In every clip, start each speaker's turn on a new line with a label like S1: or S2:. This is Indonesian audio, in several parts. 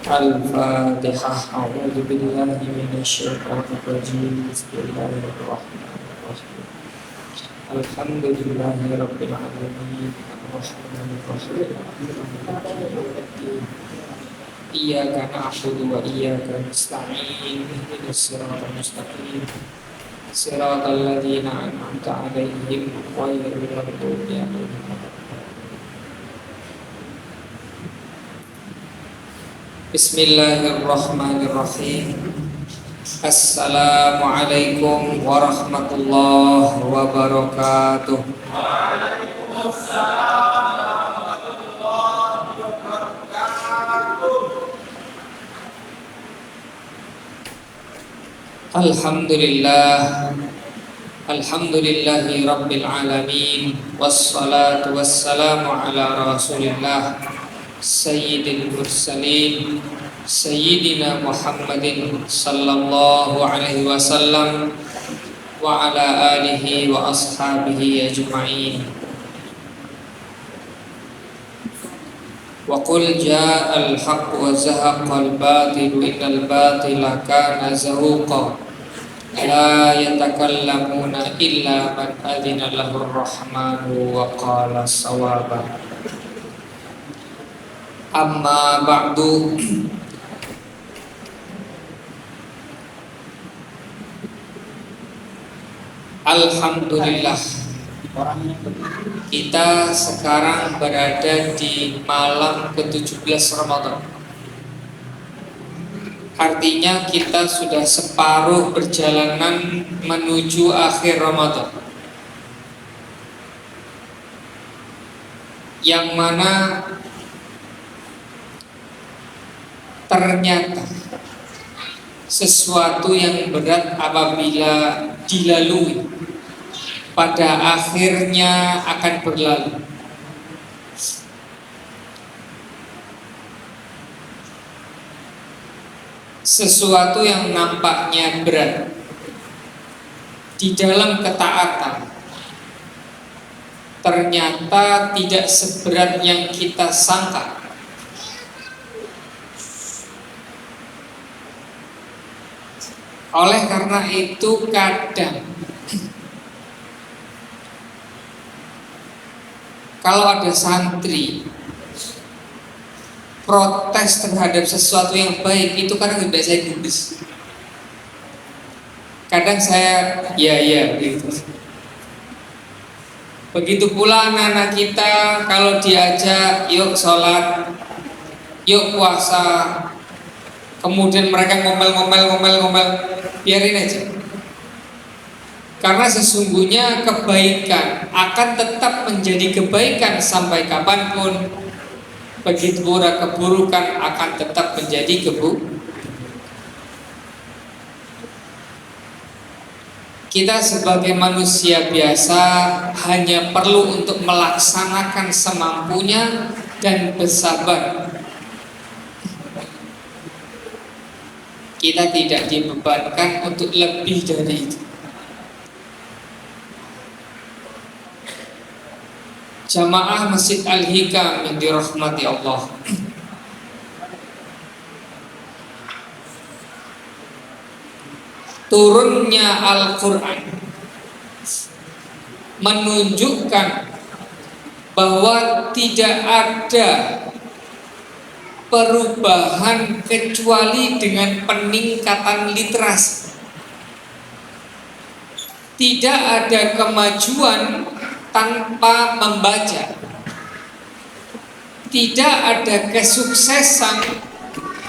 S1: Al-Fatihah. A'udzu billahi minasyaitonir rajim. Bismillahirrahmanirrahim. Alhamdulillahi rabbil alamin. Arrahmanir rahim. Maliki yaumiddin. Iyyaka na'budu wa iyyaka nasta'in. Ihdinas siratal mustaqim. Siratal ladzina an'amta 'alaihim ghairil maghdubi 'alaihim. Bismillahirrahmanirrahim. Assalamualaikum warahmatullahi wabarakatuh. Alhamdulillah. Alhamdulillahi rabbil alamin. Wassalatu wassalamu ala rasulillah Sayyidil mursalin Sayyidina Muhammadin sallallahu alaihi wasallam wa ala alihi wa ashabihi ajma'in. Wa qul ja'al haqq wa zahaqal batil innal batila kana zahuqa la yatakallamuna illa man adina lahur rahmanu wa qala sawaba. Amma ba'du. Alhamdulillah, kita sekarang berada di malam ke-17 Ramadan. Artinya kita sudah separuh perjalanan menuju akhir Ramadan, yang mana ternyata sesuatu yang berat apabila dilalui pada akhirnya akan berlalu. Sesuatu yang nampaknya berat di dalam ketaatan ternyata tidak seberat yang kita sangka. Oleh karena itu kadang kalau ada santri protes terhadap sesuatu yang baik, itu kadang tidak saya gubris. Kadang saya ya gitu. Begitu pula anak-anak kita kalau diajak yuk sholat, yuk puasa, kemudian mereka ngomel, biarin aja. Karena sesungguhnya kebaikan akan tetap menjadi kebaikan sampai kapanpun. Begitu pula keburukan akan tetap menjadi keburukan. Kita sebagai manusia biasa hanya perlu untuk melaksanakan semampunya dan bersabar. Kita tidak dibebankan untuk lebih dari itu. Jamaah Masjid Al-Hikam yang dirahmati Allah, turunnya Al-Quran menunjukkan bahwa tidak ada perubahan kecuali dengan peningkatan literasi. Tidak ada kemajuan tanpa membaca. Tidak ada kesuksesan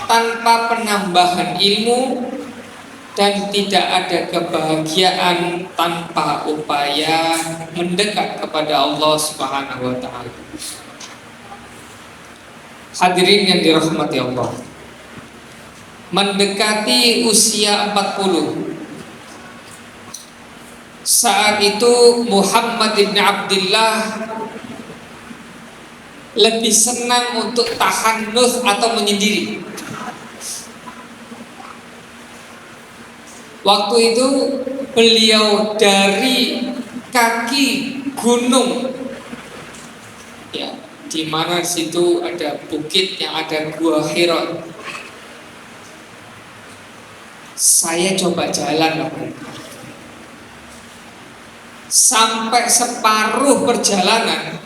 S1: tanpa penambahan ilmu, dan tidak ada kebahagiaan tanpa upaya mendekat kepada Allah Subhanahu wa taala. Hadirin yang dirahmati Allah, mendekati usia 40. Saat itu Muhammad bin Abdullah lebih senang untuk tahannuts atau menyendiri. Waktu itu beliau dari kaki gunung, ya, di mana situ ada bukit yang ada gua Hira. Saya coba jalan, sampai separuh perjalanan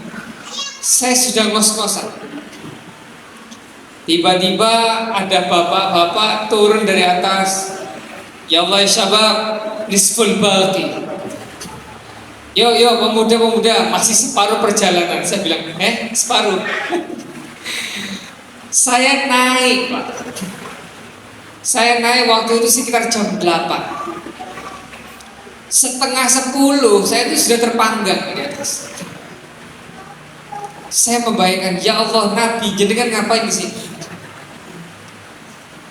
S1: saya sudah ngos-ngosan. Tiba-tiba ada bapak-bapak turun dari atas. Ya Allah ya syabab, nisful baqi. Yo pemuda-pemuda, masih separuh perjalanan. Saya bilang, separuh. Saya naik, Pak. Saya naik waktu itu sekitar jam 8. Setengah 10 saya itu sudah terpanggang di atas. Saya membayangkan, ya Allah Nabi, jenengan ngapain di sini?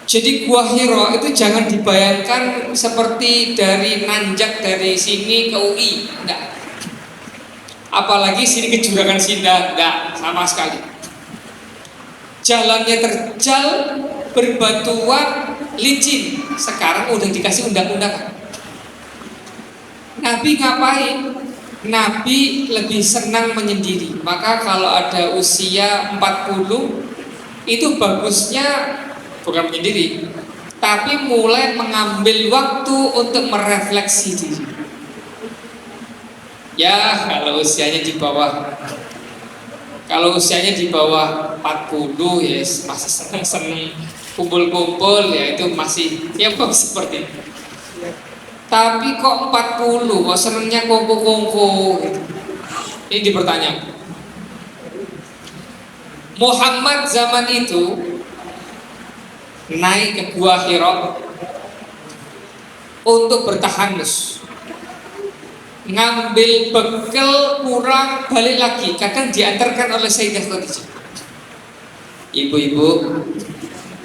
S1: Jadi Gua Hiro itu jangan dibayangkan seperti dari nanjak dari sini ke UI, enggak. Apalagi sini ke Juragan Sinda, enggak sama sekali. Jalannya terjal, berbatuan, licin. Sekarang udah dikasih undang-undang. Nabi ngapain? Nabi lebih senang menyendiri. Maka kalau ada usia 40, itu bagusnya bukan menyendiri, tapi mulai mengambil waktu untuk merefleksi diri. Ya kalau usianya di bawah 40 ya masih seneng-seneng kumpul-kumpul, ya itu masih ya seperti itu. Tapi kok 40 kok senengnya kongko-kongko gitu. Ini dipertanyakan. Muhammad zaman itu naik ke Gua Hiro untuk bertahanus, ngambil bekal kurang, balik lagi. Kadang diantarkan oleh Sayyidah Khadijah. Ibu-ibu,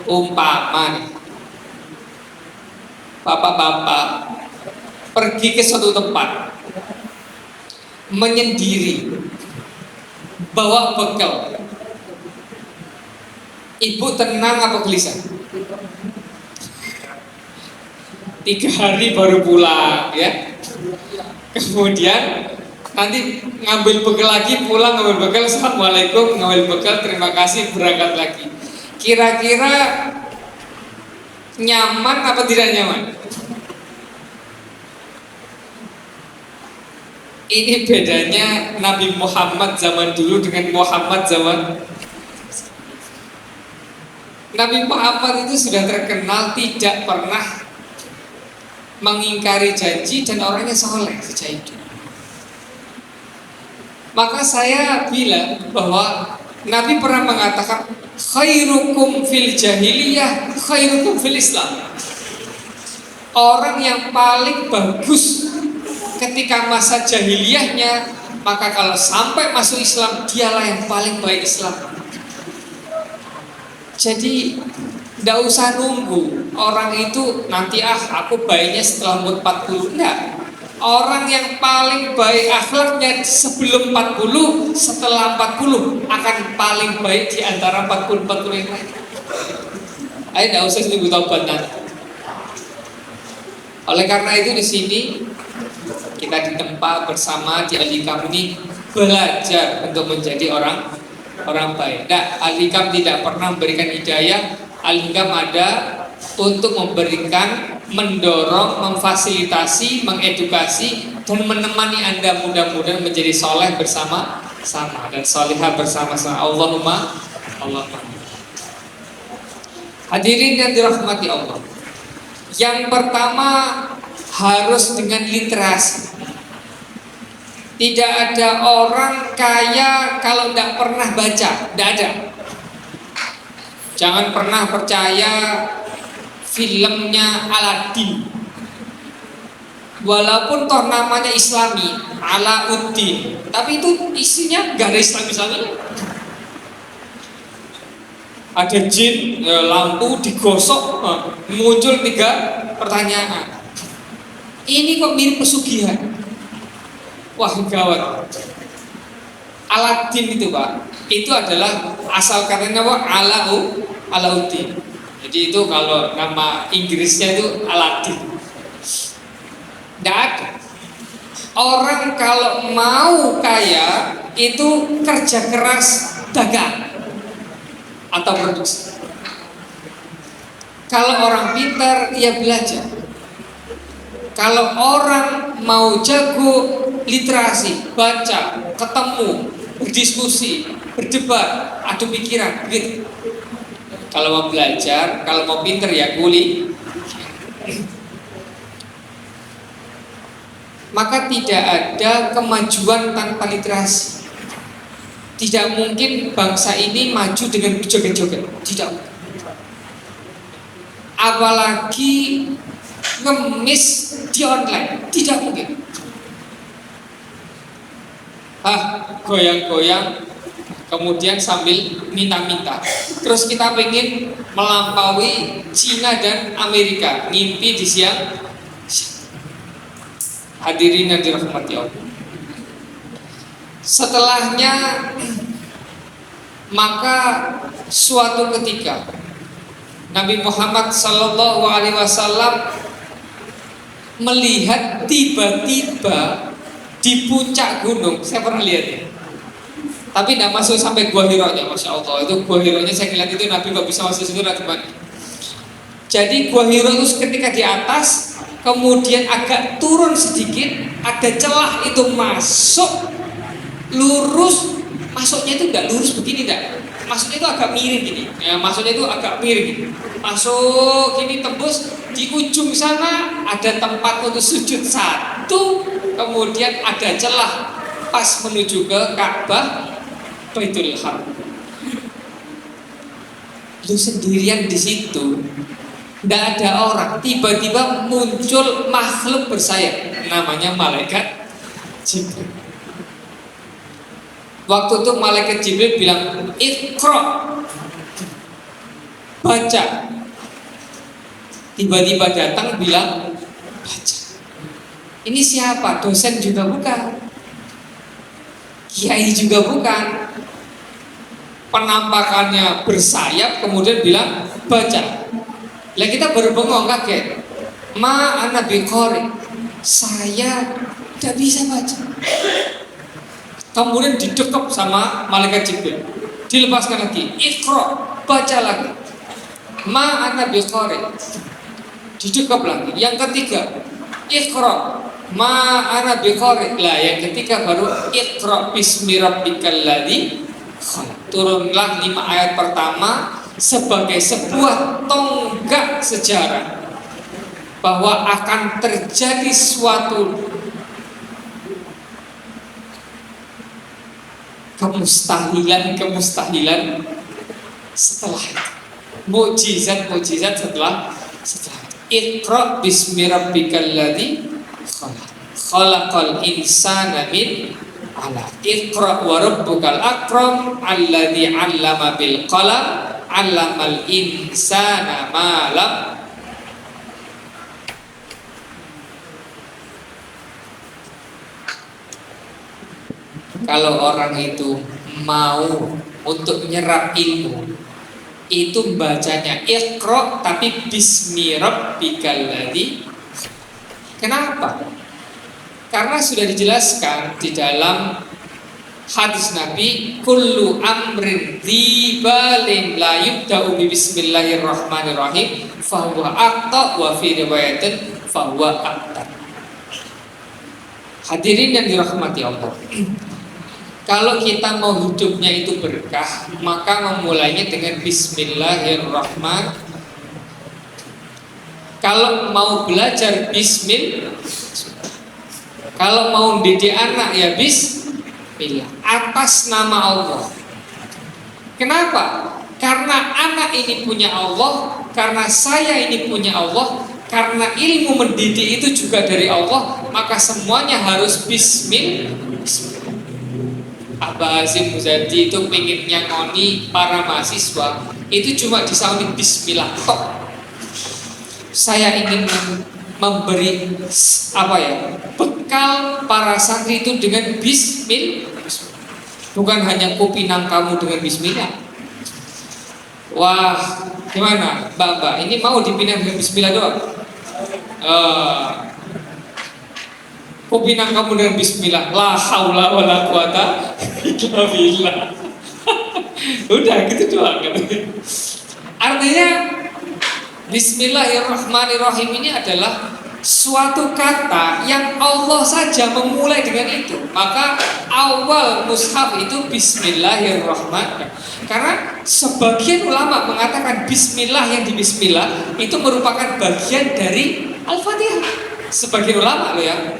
S1: umpama bapak-bapak pergi ke suatu tempat menyendiri, bawa bekal, ibu tenang apa gelisah? 3 hari baru pulang, ya. Kemudian nanti ngambil bekal lagi, pulang ngambil bekal, assalamualaikum, ngambil bekal, terima kasih, berangkat lagi. Kira-kira nyaman apa tidak nyaman? Ini bedanya Nabi Muhammad zaman dulu dengan Muhammad zaman. Nabi Muhammad itu sudah terkenal tidak pernah mengingkari janji dan orangnya soleh sejak itu. Maka saya bilang bahwa Nabi pernah mengatakan khairukum fil jahiliyah khairukum fil Islam. Orang yang paling bagus ketika masa jahiliyahnya, maka kalau sampai masuk Islam dialah yang paling baik Islam. Jadi tidak usah nunggu orang itu nanti aku baiknya setelah umur 40. Enggak. Orang yang paling baik akhlaknya sebelum 40, setelah 40 akan paling baik di antara 40 yang lain. Ayo tidak usah nunggu taubat nanti. Oleh karena itu di sini kita ditempa bersama di Al-Hikam ini belajar untuk menjadi orang baik. Nah, Al-Hikam tidak pernah memberikan hidayah. Al-Hikam ada untuk memberikan, mendorong, memfasilitasi, mengedukasi, dan menemani Anda mudah-mudahan menjadi soleh bersama-sama dan solihah bersama-sama. Allahumma. Hadirin yang dirahmati Allah. Yang pertama harus dengan literasi. Tidak ada orang kaya kalau tidak pernah baca, tidak ada. Jangan pernah percaya filmnya Aladdin, walaupun toh namanya Islami, Alauddin, tapi itu isinya gak ada Islam-Islamnya. Ada jin, lampu digosok, muncul 3 pertanyaan. Ini kok mirip pesugihan? Wah gawat. Aladdin itu Pak, itu adalah asal katanya Pak Alauddin. Jadi itu kalau nama Inggrisnya itu Aladdin. Tidak ada. Orang kalau mau kaya itu kerja keras, dagang atau produksi. Kalau orang pintar, ya belajar. Kalau orang mau jago literasi, baca, ketemu, berdiskusi, berdebat, adu pikiran, gitu. Kalau mau belajar, kalau mau pintar ya kuli. Maka tidak ada kemajuan tanpa literasi. Tidak mungkin bangsa ini maju dengan joget-joget. Tidak. Apalagi ngemis di online. Tidak mungkin. Goyang-goyang, kemudian sambil minta-minta. Terus kita pengen melampaui Cina dan Amerika. Ngimpi di siang. Hadirin yang dirahmati Allah. Setelahnya, maka suatu ketika Nabi Muhammad SAW melihat tiba-tiba di puncak gunung. Saya pernah lihat ya, tapi tidak masuk sampai Gua Hiro-nya. Masya Allah, itu Gua Hiro-nya saya lihat itu Nabi nggak bisa masuk situ. Jadi Gua Hiro itu ketika di atas, kemudian agak turun sedikit, ada celah itu masuk lurus. Masuknya itu tidak lurus begini, tidak. Masuknya itu agak miring gini. Ya, masuknya itu agak miring gini. Masuk gini, tembus di ujung sana ada tempat untuk sujud satu, kemudian ada celah pas menuju ke Ka'bah Baitul Haram. Lu sendirian di situ, tidak ada orang. Tiba-tiba muncul makhluk bersayap, namanya malaikat Jibril. Waktu itu malaikat Jibril bilang, "Iqra", baca. Tiba-tiba datang bilang, baca. Ini siapa? Dosen juga bukan, kiai juga bukan. Penampakannya bersayap, kemudian bilang, baca. Lah kita baru bengong, kaget. Ma ana biqari, saya tidak bisa baca. Kemudian didekap sama malaikat Jibril, dilepaskan lagi, Iqra, baca lagi. Ma ana biqari, didekap lagi. Yang ketiga, Iqra, ma ana biqari. Lah yang ketiga baru Iqra bismi rabbikal ladzi khalaq. Turunlah 5 ayat pertama sebagai sebuah tonggak sejarah bahwa akan terjadi suatu kemustahilan setelah itu, mukjizat setelah Iqra bismi rabbikal ladzi khalaq, khalaqal insana min 'alaq, Iqra wa rabbukal akram alladzi 'allama bil qalam 'allamal insana ma lam. Kalau orang itu mau untuk menyerap ilmu, itu bacanya Iqra tapi bismi rabbikal ladzi. Kenapa? Karena sudah dijelaskan di dalam hadis Nabi, kullu amrin dzibalin la yubda'u bi bismillahirrahmanirrahim fahuwa aqta wa fi riwayatin fahuwa aqta. Hadirin yang dirahmati Allah, kalau kita mau hidupnya itu berkah, maka memulainya dengan bismillahirrahmanirrahim. Kalau mau belajar bismillah, kalau mau mendidik anak ya bismillah, atas nama Allah. Kenapa? Karena anak ini punya Allah, karena saya ini punya Allah, karena ilmu mendidik itu juga dari Allah, maka semuanya harus bismillah. Abah Hazim Muzadi itu pengen nyangoni para mahasiswa itu cuma disauni bismillah tok. Saya ingin memberi bekal para santri itu dengan bismillah, bukan hanya kupinang kamu dengan bismillah. Wah, gimana Mbak, ini mau dipinang dengan bismillah doang? Kupinang kamu dengan bismillah, la haula wala quwata illa billah. Udah gitu doang kan. Artinya Bismillahirrahmanirrahim ini adalah suatu kata yang Allah saja memulai dengan itu. Maka awal mushaf itu Bismillahirrahmanirrahim. Karena sebagian ulama mengatakan Bismillah yang di Bismillah itu merupakan bagian dari Al-Fatihah. Sebagian ulama loh ya.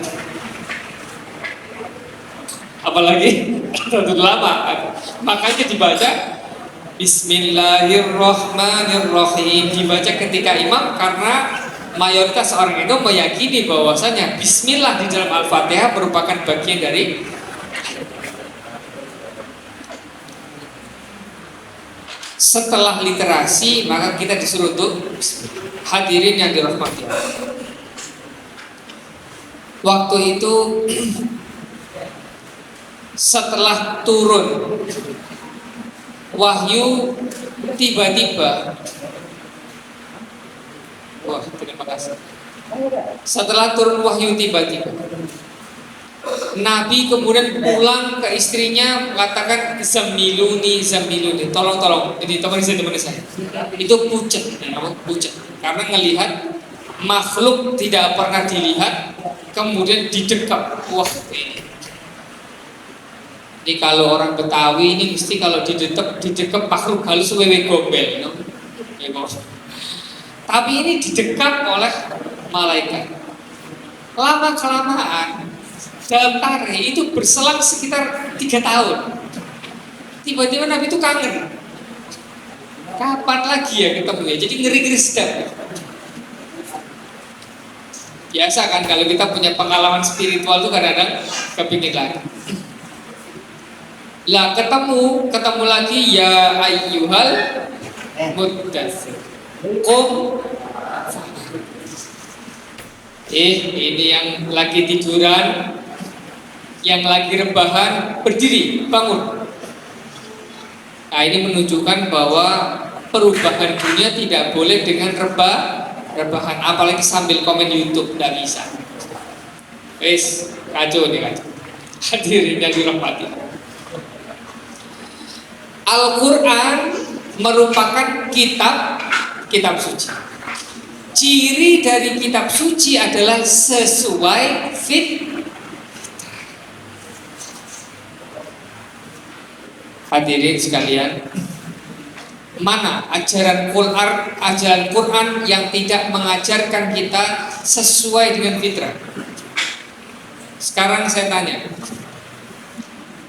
S1: Apalagi satu ulama, makanya dibaca Bismillahirrahmanirrahim, dibaca ketika imam, karena mayoritas orang itu meyakini bahwasanya Bismillah di dalam Al-Fatihah merupakan bagian dari. Setelah literasi, maka kita disuruh untuk hadirin yang dirahmati. Waktu itu setelah turun wahyu, tiba-tiba, wah terima kasih. Setelah turun wahyu tiba-tiba, Nabi kemudian pulang ke istrinya mengatakan zamiluni, tolong, jadi teman saya itu pucat, karena ngelihat makhluk tidak pernah dilihat, kemudian didekap. Wah ini kalau orang Betawi ini mesti kalau didekap makhluk halus wewe gombel, no? Tapi ini didekap oleh malaikat. Lama kelamaan dalam tarikh itu berselang sekitar 3 tahun. Tiba-tiba Nabi itu kangen. Kapan lagi ya ketemunya? Jadi ngeri-ngeri sedap. Biasa kan kalau kita punya pengalaman spiritual itu kadang-kadang kepingin lagi. Lah ketemu lagi, ya ayyuhal muddatsir qum. Ini yang lagi tiduran, yang lagi rebahan, berdiri, bangun. Nah ini menunjukkan bahwa perubahan dunia tidak boleh dengan rebahan, apalagi sambil komen YouTube, tidak bisa. Wes kacau nih kacau. Hadirin yang dirahmati. Al-Quran merupakan kitab suci. Ciri dari kitab suci adalah sesuai fit. Hadirin sekalian, mana ajaran Quran yang tidak mengajarkan kita sesuai dengan fitrah? Sekarang saya tanya,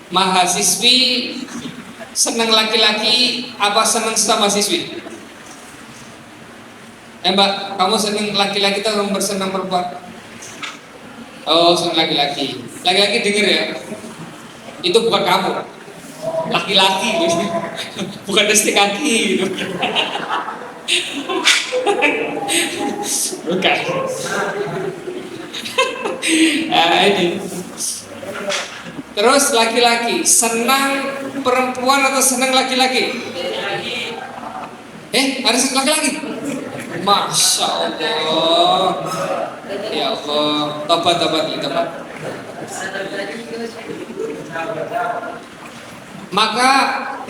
S1: mahasiswi senang laki-laki apa senang sesama siswi? Mbak, kamu senang laki-laki atau bersenang perempuan? Oh, senang laki-laki. Laki-laki denger ya, itu bukan kamu, laki-laki gitu. Bukan desti kaki gitu. Bukan. Nah, ini. Terus laki-laki senang perempuan atau senang laki-laki? Ada senang laki-laki? Masya Allah. Ya Allah. Tobat. Maka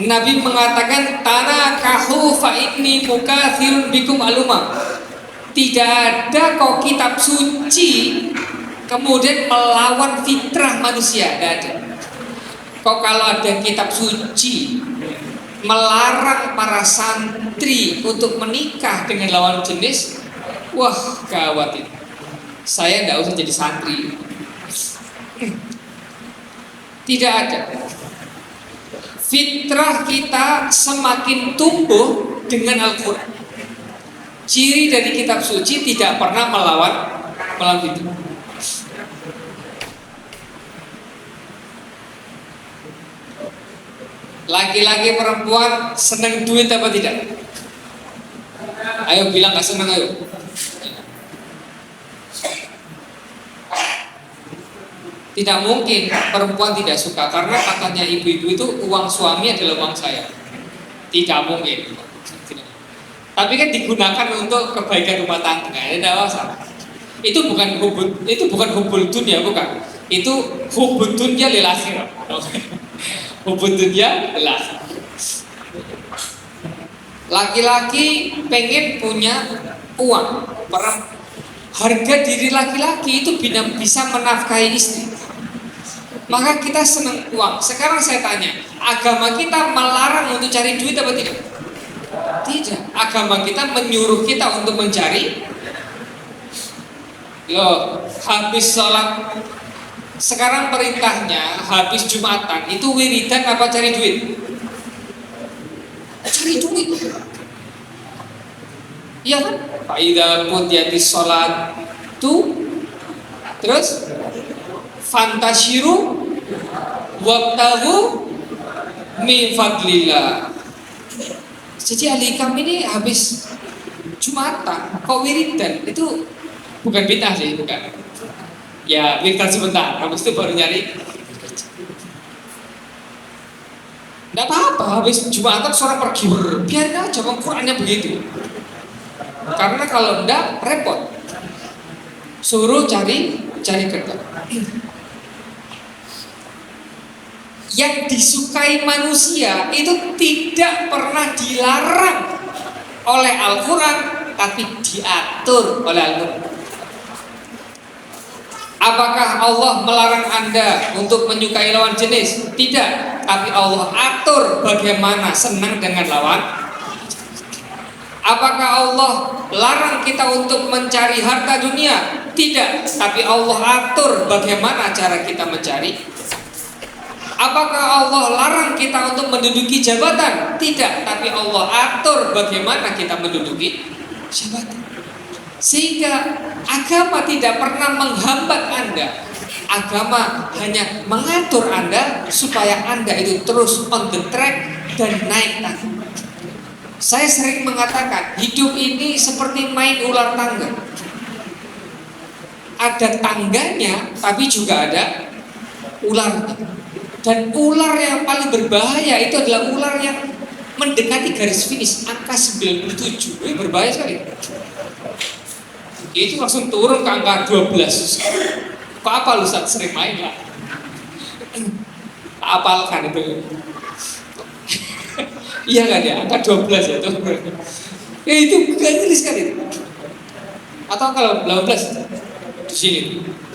S1: Nabi mengatakan tanakahu fa inni mukatsirun bikum aluma. Tidak ada kok kitab suci kemudian melawan fitrah manusia, tidak ada. Kok kalau ada kitab suci melarang para santri untuk menikah dengan lawan jenis, wah gawat itu. Saya tidak usah jadi santri. Tidak ada. Fitrah kita semakin tumbuh dengan Al-Quran. Ciri dari kitab suci tidak pernah melawan fitrah. Laki-laki perempuan senang duit apa tidak? Ayo bilang gak senang, ayo. Tidak mungkin perempuan tidak suka, karena katanya ibu-ibu itu uang suami adalah uang saya. Tidak mungkin. Tapi kan digunakan untuk kebaikan rumah tangga, tidak masalah. Itu bukan hubul dunia, bukan. Itu hubul dunia lil akhirah. Hubul dunia lil akhirah. Laki-laki pengen punya uang. Harga diri laki-laki itu bisa menafkahi istri. Maka kita senang uang. Sekarang saya tanya, agama kita melarang untuk cari duit apa tidak? Tidak. Agama kita menyuruh kita untuk mencari. Loh, habis sholat, sekarang perintahnya habis Jumatan itu wiridan apa cari duit? Cari duit. Iya kan? Fa'idha qudiyatis sholat tuh, terus fantashiru wabtahu min fadlillah. Jadi alikam ini habis Jumatan kok wiridan, itu bukan bid'ah sih, bukan. Ya wiridan sebentar, habis itu baru nyari. Tidak apa-apa, habis Jumatan seorang pergi, biarin aja, Qurannya begitu. Karena kalau enggak repot, suruh cari kerja. Yang disukai manusia itu tidak pernah dilarang oleh Al-Quran, tapi diatur oleh Al-Quran. Apakah Allah melarang Anda untuk menyukai lawan jenis? Tidak, tapi Allah atur bagaimana senang dengan lawan. Apakah Allah larang kita untuk mencari harta dunia? Tidak, tapi Allah atur bagaimana cara kita mencari. Apakah Allah larang kita untuk menduduki jabatan? Tidak, tapi Allah atur bagaimana kita menduduki jabatan. Sehingga agama tidak pernah menghambat Anda. Agama hanya mengatur Anda supaya Anda itu terus on the track dan naik tangga. Saya sering mengatakan hidup ini seperti main ular tangga. Ada tangganya, tapi juga ada ularnya. Dan ular yang paling berbahaya itu adalah ular yang mendekati garis finish, angka 97. Ini berbahaya sekali. Itu langsung turun ke angka 12. Apa lu saat sering main lah? Apalkan itu. Iya kan ya, angka 12 ya itu. Ya itu ganteng sekali. Atau kalau 18 di sini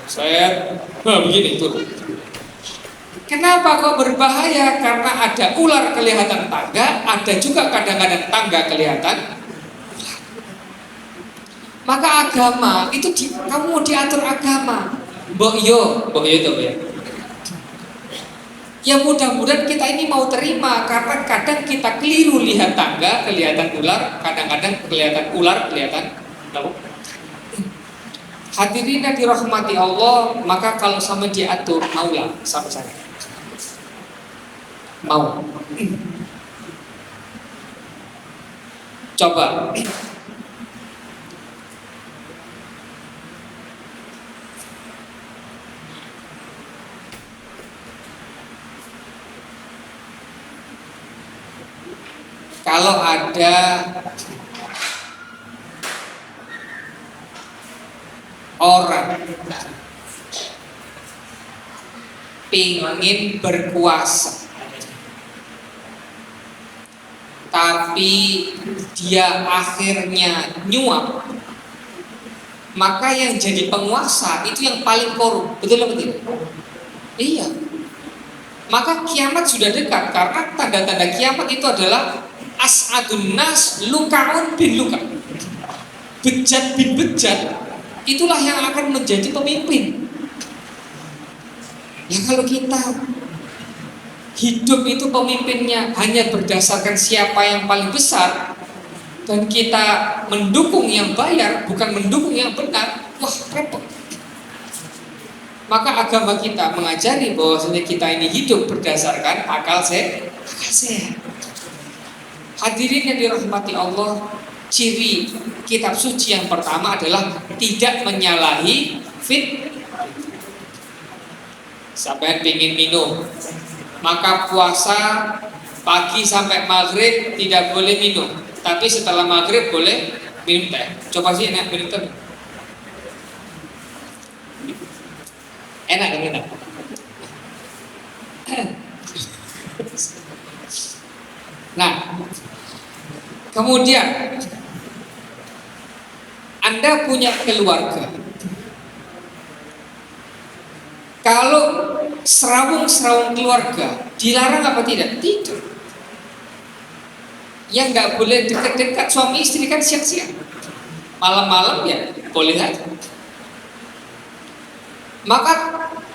S1: saya begini turun. Kenapa kok berbahaya? Karena ada ular kelihatan tangga, ada juga kadang-kadang tangga kelihatan. Maka agama itu kamu mau diatur agama. Mbok yo itu ya. Ya mudah-mudahan kita ini mau terima, karena kadang kita keliru lihat tangga kelihatan ular, kadang-kadang kelihatan ular kelihatan apa? Hadirin yang dirahmati Allah, maka kalau sama diatur maulah sama saya. Mau. Coba. Kalau ada orang pingin berkuasa, tapi dia akhirnya nyuap, maka yang jadi penguasa itu yang paling korup. Betul betul. Iya. Maka kiamat sudah dekat, karena tanda-tanda kiamat itu adalah as'adun nas lukaun bin luka, bejat bin bejat, itulah yang akan menjadi pemimpin. Ya kalau kita hidup itu pemimpinnya hanya berdasarkan siapa yang paling besar, dan kita mendukung yang bayar bukan mendukung yang benar, wah repot. Maka agama kita mengajari bahwasanya kita ini hidup berdasarkan akal sehat. Hadirin yang dirahmati Allah, ciri kitab suci yang pertama adalah tidak menyalahi fit. Sampai pingin minum, maka puasa pagi sampai maghrib tidak boleh minum, tapi setelah maghrib boleh minum teh. Coba sih enak minum teh. Enak kan enak. Nah, kemudian Anda punya keluarga. Kalau serawung-serawung keluarga dilarang apa tidak? Tidak. Yang nggak boleh dekat-dekat suami istri kan siang-siang. Malam-malam ya boleh aja. Maka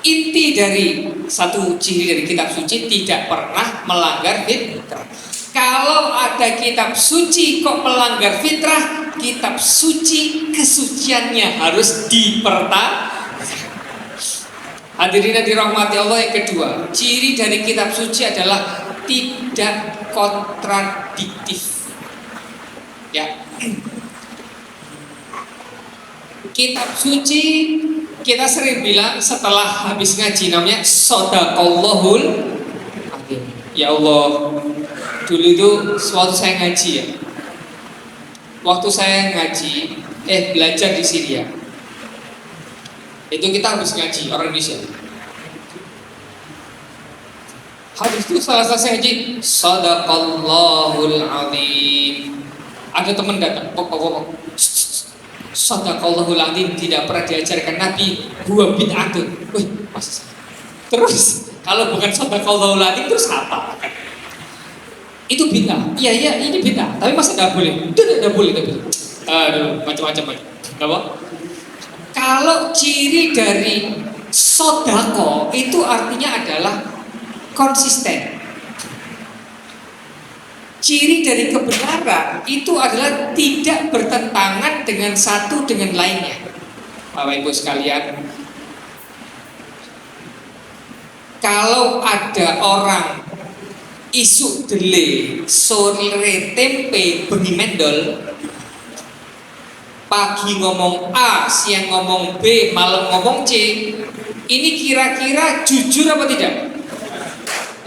S1: inti dari satu ciri dari kitab suci tidak pernah melanggar fitrah. Kalau ada kitab suci kok melanggar fitrah, kitab suci kesuciannya harus dipertahankan. Hadirin yang dirahmati Allah, yang kedua, ciri dari kitab suci adalah tidak kontradiktif. Ya. Kitab suci kita sering bilang setelah habis ngaji namanya Shadaqallahul Azim. Ya Allah, dulu itu waktu saya ngaji ya. Waktu saya ngaji, belajar di Syria. Itu kita habis ngaji orang Indonesia. Habis itu setelah selesai ngaji, Shadaqallahul Azim. Ada teman datang, Shadaqallahul Azim tidak pernah diajarkan Nabi, huwa bid'atun. Wih, masa. Terus kalau bukan Shadaqallahul Azim terus apa? Itu bid'ah. Iya, ini bid'ah. Tapi masa enggak boleh? Itu enggak boleh tapi. Aduh, macam-macam. Apa? Kalau ciri dari sodako itu artinya adalah konsisten. Ciri dari kebenaran itu adalah tidak bertentangan dengan satu dengan lainnya. Bapak Ibu sekalian, kalau ada orang isu dele, sore tempe, bengi mendol, pagi ngomong A, siang ngomong B, malam ngomong C, ini kira-kira jujur apa tidak?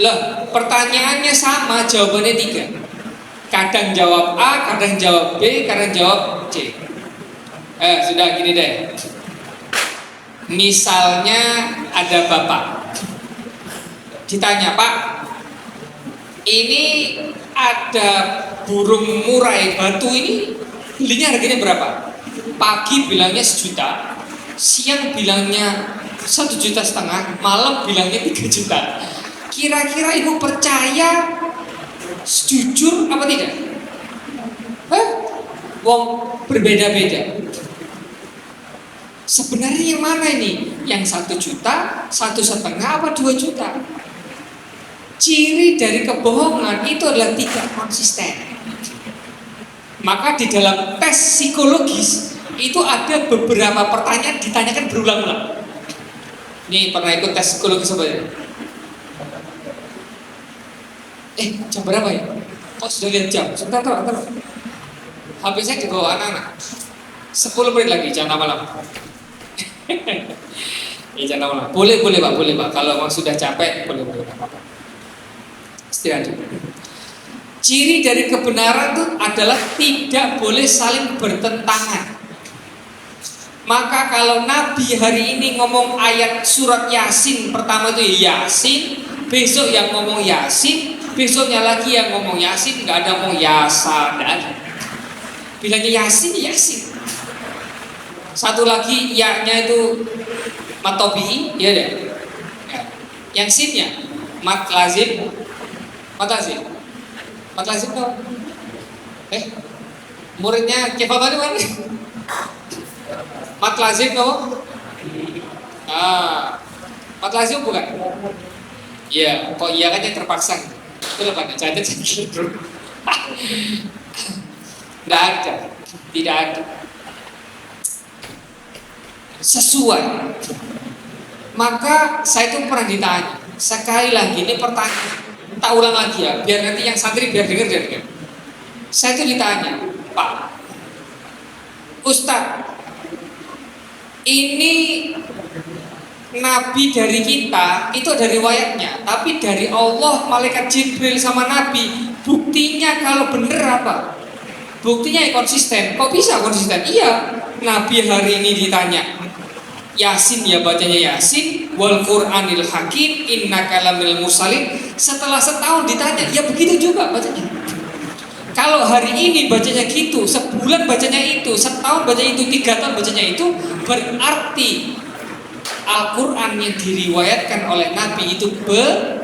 S1: Loh, pertanyaannya sama, jawabannya 3. Kadang jawab A, kadang jawab B, kadang jawab C. Sudah gini deh. Misalnya ada bapak ditanya, Pak, ini ada burung murai batu ini belinya harganya berapa? Pagi bilangnya 1 juta, siang bilangnya 1,5 juta, malam bilangnya 3 juta. Kira-kira ibu percaya jujur apa tidak? Wong berbeda-beda. Sebenarnya yang mana ini? Yang 1 juta, 1,5 apa 2 juta? Ciri dari kebohongan itu adalah tidak konsisten. Maka di dalam tes psikologis itu ada beberapa pertanyaan ditanyakan berulang-ulang. Ini pernah ikut tes psikologis apa ya? Jam berapa ya? Kok sudah lihat jam? Sebentar. HP saya dibawa anak-anak. 10 menit lagi, jangan lama-lama. Jangan lama-lama. Boleh Pak. Kalau memang sudah capek, boleh. Istirahat dulu. Ciri dari kebenaran itu adalah tidak boleh saling bertentangan. Maka kalau Nabi hari ini ngomong ayat surat Yasin, pertama itu Yasin, besok yang ngomong Yasin, besoknya lagi yang ngomong Yasin, nggak ada ngomong Yasin, nggak ada. Bilangnya Yasin. Satu lagi ya-nya itu matobi, ya deh. Yang sinnya matlazim dong. Muridnya Kefal tadi mana? Matlazim dong. Matlazim bukan? Iya, kok iya kan yang terpaksa. Itu loh kan, catat gitu. Tidak ada. Sesuai. Maka saya itu pernah ditanya, sekali lagi ini pertanyaan, tak ulang lagi ya, biar nanti yang santri biar dengar. Saya itu ditanya, Pak Ustadz, ini Nabi dari kita itu ada riwayatnya, tapi dari Allah, malaikat Jibril sama Nabi, buktinya kalau benar apa? Buktinya ya konsisten. Kok bisa konsisten? Iya, Nabi hari ini ditanya Yasin, ya bacanya Yasin, wal Qur'anil Hakim, innaka lamil mursalin. Setelah setahun ditanya, ya begitu juga bacanya. Kalau hari ini bacanya gitu, sebulan bacanya itu, setahun bacanya itu, 3 tahun bacanya itu, berarti Al-Quran yang diriwayatkan oleh Nabi itu benar.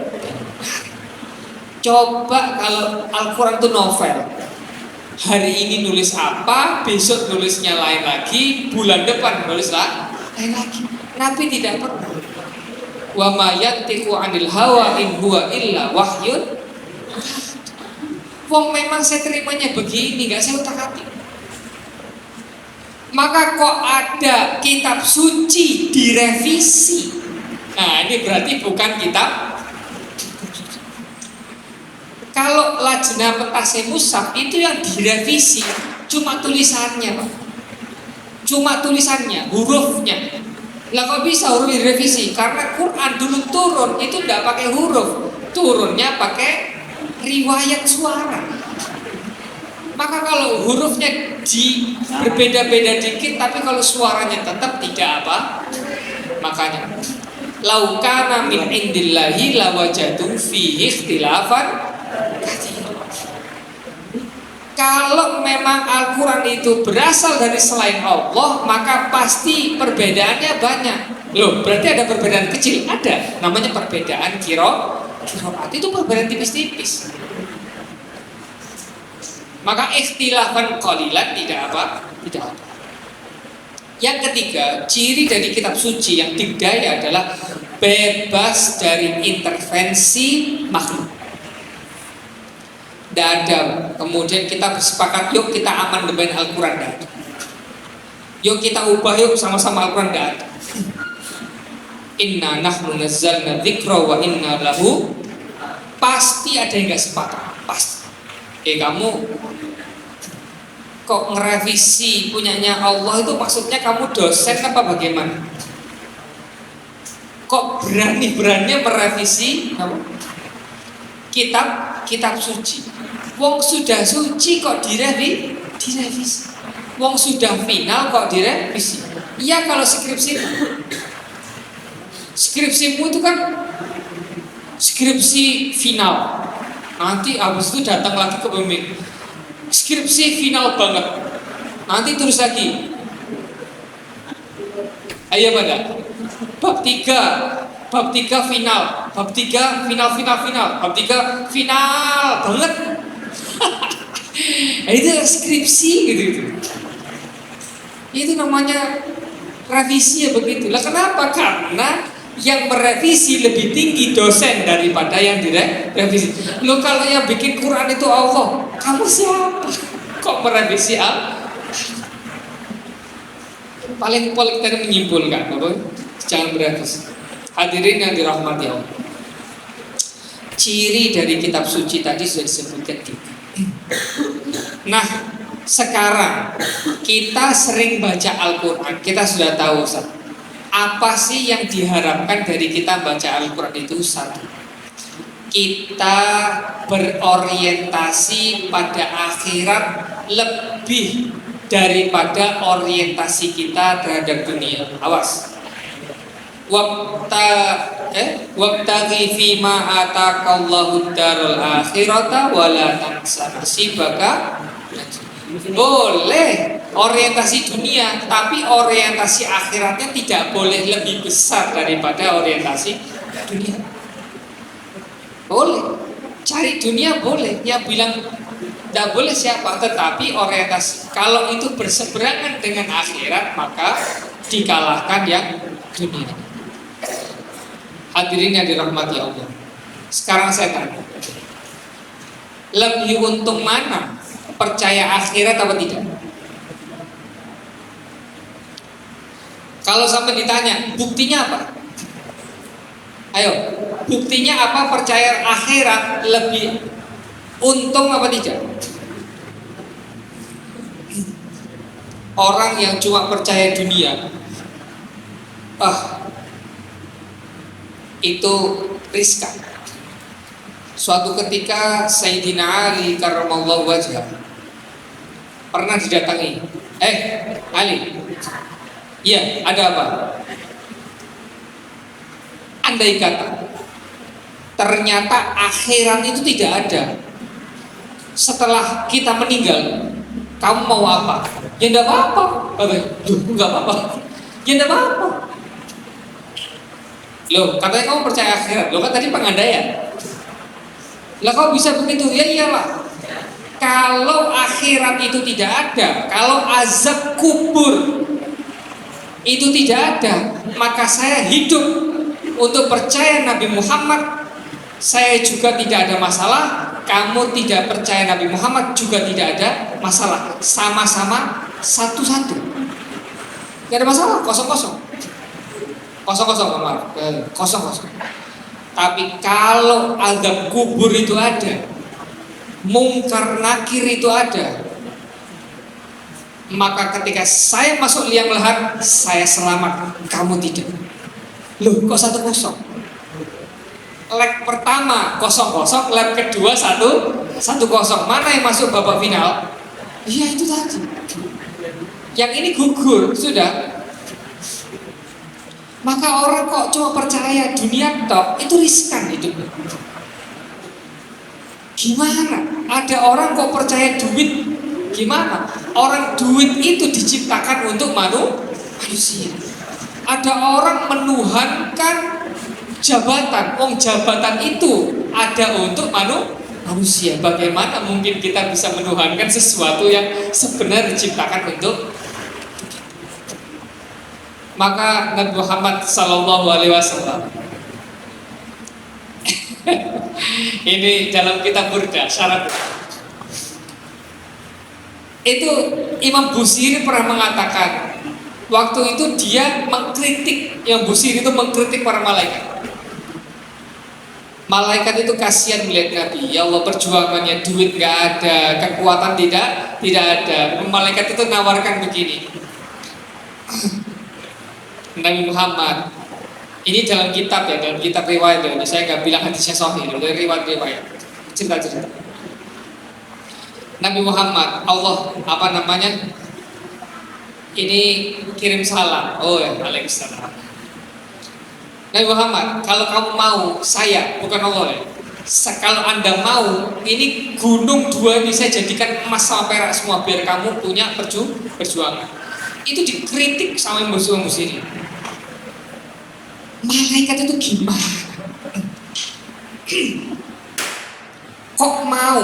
S1: Coba kalau Al-Quran itu novel, hari ini nulis apa, besok nulisnya lain lagi, bulan depan nulis lain lagi. Nabi tidak pernah. Wa ma yantiqu 'anil hawa in huwa illa wahyun. Wong memang saya terimanya begini, gak saya utak-atik. Maka kok ada kitab suci direvisi. Nah, ini berarti bukan kitab. Kalau Lajnah Pentasih Mushaf itu yang direvisi cuma tulisannya, Pak. Cuma tulisannya, hurufnya. Lah kok bisa huruf direvisi? Karena Quran dulu turun itu tidak pakai huruf, turunnya pakai riwayat suara. Maka kalau hurufnya berbeda-beda dikit, tapi kalau suaranya tetap tidak apa, makanya laukana min indillahi lawajadu fihi ikhtilafan. Kalau memang Al-Quran itu berasal dari selain Allah, maka pasti perbedaannya banyak. Loh, berarti ada perbedaan kecil? Ada, namanya perbedaan qiraat. Itu perbedaan tipis-tipis. Maka ikhtilafan qalilan tidak apa? Tidak apa. Yang ketiga, ciri dari kitab suci yang digdaya adalah bebas dari intervensi makhluk. Tidak ada. Kemudian kita bersepakat, yuk kita amandemen Al-Quran, tidak ada. Yuk kita ubah, yuk sama-sama Al-Quran, tidak ada. Inna nahnu nazzalna dzikra wa inna lahu. Pasti ada yang gak sepakat, pasti. Kamu kok ngerevisi punyanya Allah itu maksudnya kamu dosen apa bagaimana? Kok berani-beraninya merevisi kitab suci? Wong sudah suci kok direvisi? Wong sudah final kok direvisi? Iya kalau skripsimu itu kan skripsi final. Nanti habis itu datang lagi ke pembimbing. Skripsi final banget. Nanti terus lagi. Ayo pada. Bab 3 final. Bab 3 final. Bab 3 final banget. Itu skripsi gitu. Itu namanya revisi ya begitu. Lah kenapa? Karena yang merevisi lebih tinggi dosen daripada yang direvisi. Lo kalau yang bikin Quran itu Allah, kamu siapa? Kok merevisi paling kita menyimpulkan, jangan merevisi. Hadirin yang dirahmati Allah. Ciri dari kitab suci tadi sudah disebutkan kita. Nah, sekarang kita sering baca Al-Quran, kita sudah tahu Ustaz. Apa sih yang diharapkan dari kita baca Al-Quran itu? Satu, kita berorientasi pada akhirat lebih daripada orientasi kita terhadap dunia. Awas. Wabtaghi fima ataqallahu darul akhirata wala tansa nasibaka. Boleh orientasi dunia, tapi orientasi akhiratnya tidak boleh lebih besar daripada orientasi dunia. Boleh cari dunia, boleh. Yang bilang tidak boleh siapa, tetapi orientasi kalau itu berseberangan dengan akhirat, maka dikalahkan yang dunia. Hadirin yang dirahmati Allah. Sekarang saya tanya, lebih untung mana? Percaya akhirat apa tidak? Kalau sampai ditanya, buktinya apa? Ayo, buktinya apa percaya akhirat lebih untung apa tidak? Orang yang cuma percaya dunia, itu riskan. Suatu ketika Sayyidina Ali karramallahu wajhah pernah didatangi. Ali, iya, ada apa? Andai kata ternyata akhirat itu tidak ada, setelah kita meninggal, kamu mau apa? Ya enggak apa-apa. Enggak apa-apa. Ya enggak apa-apa. Loh, katanya kamu percaya akhirat. Loh, kan tadi pengandaian. Lah kok bisa begitu? Ya iyalah. Kalau akhirat itu tidak ada, kalau azab kubur itu tidak ada, maka saya hidup untuk percaya Nabi Muhammad. Saya juga tidak ada masalah. Kamu tidak percaya Nabi Muhammad juga tidak ada masalah. Sama-sama satu-satu. Tidak ada masalah, kosong-kosong. Kosong-kosong, maaf. Kosong-kosong. Tapi kalau azab kubur itu ada, mungkar nakir itu ada, maka ketika saya masuk liang lahat, saya selamat, kamu tidak. Loh, kok 1-0? Leg pertama 0-0, leg kedua 1-0. Mana yang masuk babak final? Iya itu tadi. Yang ini gugur sudah. Maka orang kok cuma percaya dunia tok, itu riskan hidupnya. Gimana? Ada orang kok percaya duit? Gimana? Orang duit itu diciptakan untuk manusia. Ada orang menuhankan jabatan. Jabatan itu ada untuk manusia. Bagaimana mungkin kita bisa menuhankan sesuatu yang sebenarnya diciptakan untuk? Maka Nabi Muhammad SAW ini dalam kitab Burda syarat itu, Imam Busiri pernah mengatakan, waktu itu dia mengkritik, Imam Busiri itu mengkritik para malaikat. Malaikat itu kasihan melihat Nabi. Ya Allah, perjuangannya, duit gak ada, kekuatan tidak ada. Malaikat itu nawarkan begini, Nabi Muhammad, ini dalam kitab ya, dalam kitab riwayat ya. Saya nggak bilang hadisnya sahih, dari riwayat cerita-cerita. Nabi Muhammad, Allah ini kirim salam. Oh ya, Waalaikumsalam. Nabi Muhammad, kalau kamu mau, saya bukan Allah ya. Kalau Anda mau, ini gunung 2 ini saya jadikan emas sama perak semua biar kamu punya perjuangan. Itu dikritik sama musuh-musuh ini. Malaikat itu gimana? Kok mau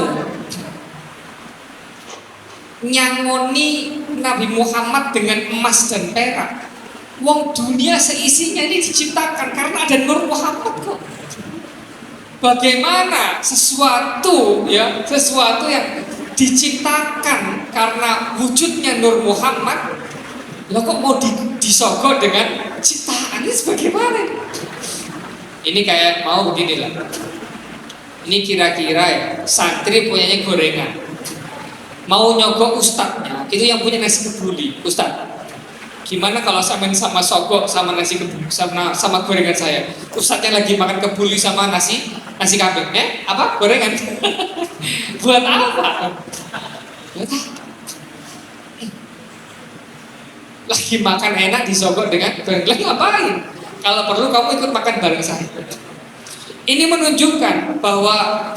S1: nyangoni Nabi Muhammad dengan emas dan perak? Wong dunia seisinya ini diciptakan karena ada Nur Muhammad kok. Bagaimana sesuatu yang diciptakan karena wujudnya Nur Muhammad, lah kok mau disogok dengan ciptaan? Ini sebagaimana? Ini kayak mau beginilah. Ini kira-kira ya, santri punyanya gorengan, mau nyogok ustadznya, itu yang punya nasi kebuli. Ustadz, gimana kalau sama sogok sama nasi kebuli, sama gorengan saya? Ustadznya lagi makan kebuli sama nasi kambing, apa? Gorengan? Buat apa? Lagi makan enak disogok dengan gorengan, ngapain? Kalau perlu kamu ikut makan bareng saya. Ini menunjukkan bahwa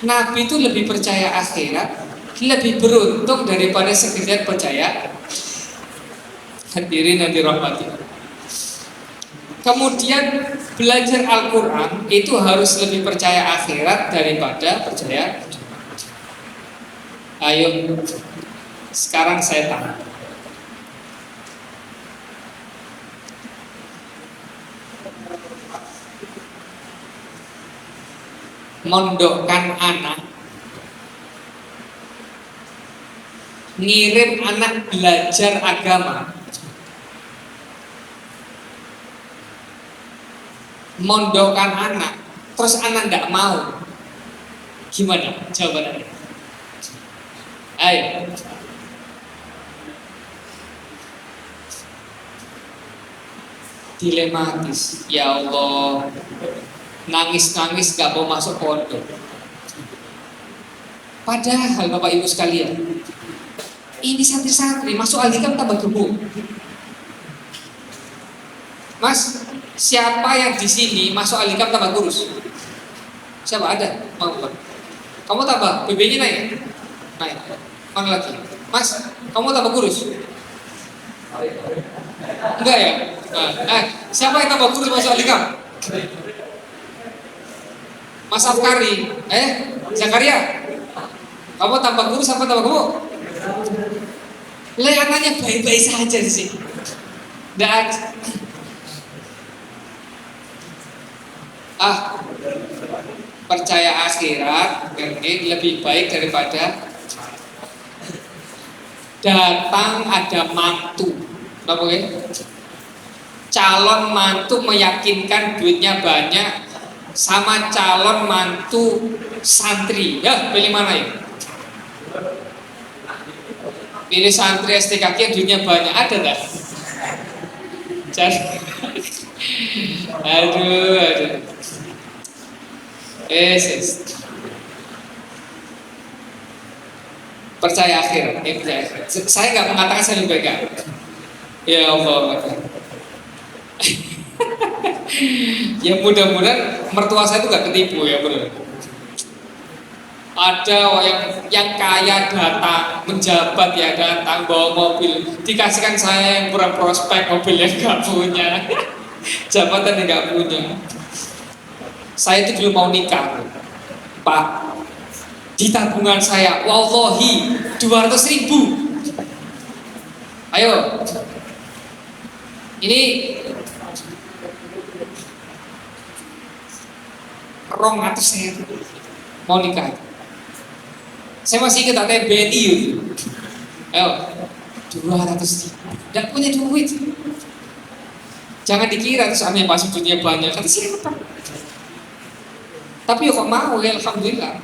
S1: Nabi itu lebih percaya akhirat, lebih beruntung daripada sekedar percaya. Hadirin yang dirahmati. Kemudian belajar Al-Quran itu harus lebih percaya akhirat daripada percaya. Ayo, sekarang saya tanya. Mondokkan anak, ngirim anak belajar agama, mondokkan anak, terus anak tidak mau, gimana jawabannya? Ayo. Dilematis. Ya Allah, nangis-nangis gak mau masuk pondok. Padahal Bapak Ibu sekalian, ini santri-santri masuk Al-Hikam tambah gemuk. Mas, siapa yang di sini masuk Al-Hikam tambah kurus? Siapa ada? Mau Pak? Kamu tambah, BB-nya naik. Naik. Mana lagi? Mas, kamu tambah kurus? Enggak ya? Siapa yang tambah kurus masuk Alikam? Mas Afkari. Zakaria. Kamu tambah kurus apa tambah gemuk? Anaknya baik-baik saja sih. Nggak. Percaya akhirat ini lebih baik daripada datang ada mantu. Apa ya? Calon mantu meyakinkan duitnya banyak sama calon mantu santri. Ya, pilih mana ya? Pilih santri STKK duitnya banyak, ada tak? Jadi, aduh. Percaya akhir, percaya akhir. Saya nggak mengatakan saya lebih baik. Ya Allah. Ya mudah-mudahan mertua saya itu nggak ketipu ya benar. Ada yang kaya datang, menjabat ya datang bawa mobil, dikasihkan saya yang kurang prospek mobil yang nggak punya, jabatan yang nggak punya. Saya itu dulu mau nikah, Pak. Di tabungan saya, wallahi 200.000. Ayo, ini 200.000 mau nikah. Saya masih ingat ATM BNI itu. Ayo, 200.000. Tidak punya duit. Jangan dikira terus aneh masuk dunia banyak. Kata siapa? Tapi kok mau ya, alhamdulillah.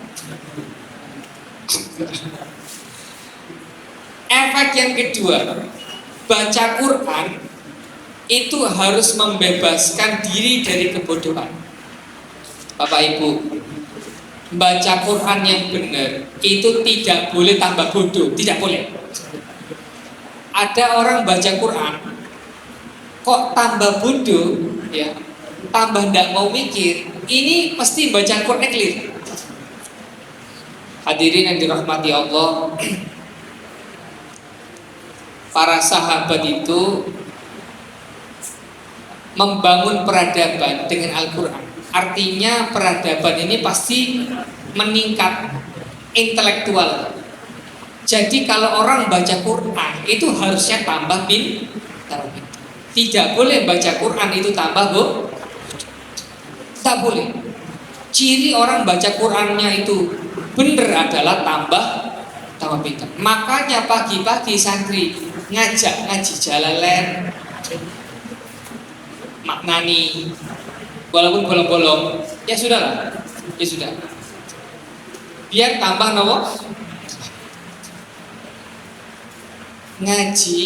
S1: Efek yang kedua, baca Quran itu harus membebaskan diri dari kebodohan. Bapak Ibu, baca Quran yang benar itu tidak boleh tambah bodoh, tidak boleh. Ada orang baca Quran kok tambah bodoh, ya, tambah tidak mau mikir. Ini mesti baca Quran clear. Hadirin yang dirahmati Allah, para sahabat itu membangun peradaban dengan Al-Quran. Artinya peradaban ini pasti meningkat intelektual. Jadi kalau orang baca Quran itu harusnya tambah pintar. Tidak boleh baca Quran itu tambah tak boleh. Ciri orang baca Qurannya itu benar adalah tambah pintar. Makanya pagi-pagi santri ngajak ngaji Jalalain, maknani, walaupun bolong-bolong, ya sudahlah, ya sudah. Biar tambah nopo ngaji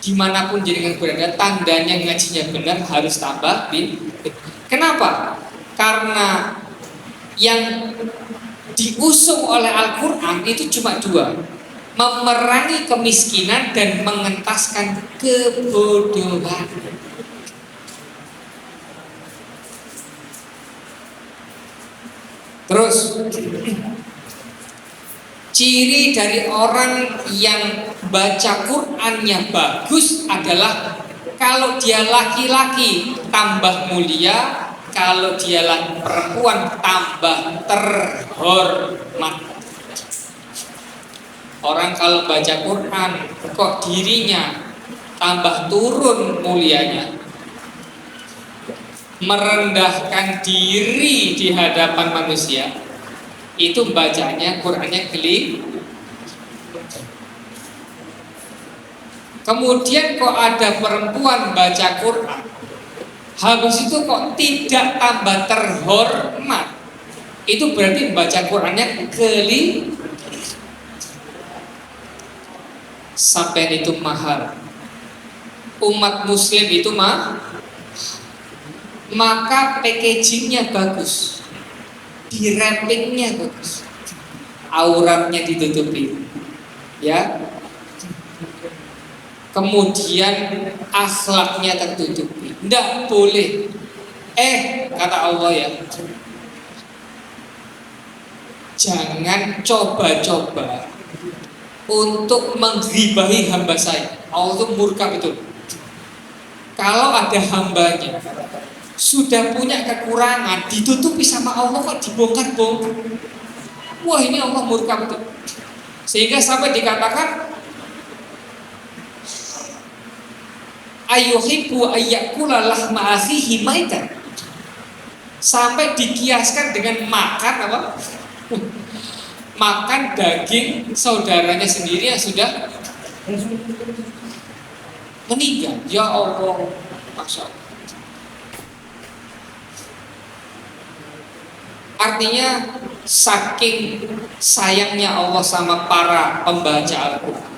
S1: dimanapun jenengan berada, tandanya ngajinya benar harus tambah Kenapa? Karena yang diusung oleh Al-Quran itu cuma dua, memerangi kemiskinan dan mengentaskan kebodohan. Terus ciri dari orang yang baca Qur'annya bagus adalah kalau dia laki-laki tambah mulia, kalau dia perempuan tambah terhormat. Orang kalau baca Quran kok dirinya tambah turun mulianya, merendahkan diri di hadapan manusia, itu bacanya Qurannya geli. Kemudian kok ada perempuan baca Quran, habis itu kok tidak tambah terhormat, itu berarti baca Qurannya geli. Sampai itu mahal. Umat muslim itu maka packagingnya bagus, di wrappingnya bagus, auratnya ditutupi, ya. Kemudian akhlaknya tertutupi. Tidak boleh. Kata Allah ya, jangan coba-coba untuk menggibahi hamba saya. Allah itu murka betul. Kalau ada hambanya sudah punya kekurangan, ditutupi sama Allah kok dibongkar-bongkar. Wah, ini Allah murka betul. Sehingga sampai dikatakan ayuhibbu ayyakula lahma akhihi maitan. Sampai dikiaskan dengan makan apa? Makan daging saudaranya sendiri yang sudah meninggal. Ya Allah, Masya Allah. Artinya saking sayangnya Allah sama para pembaca Al-Quran,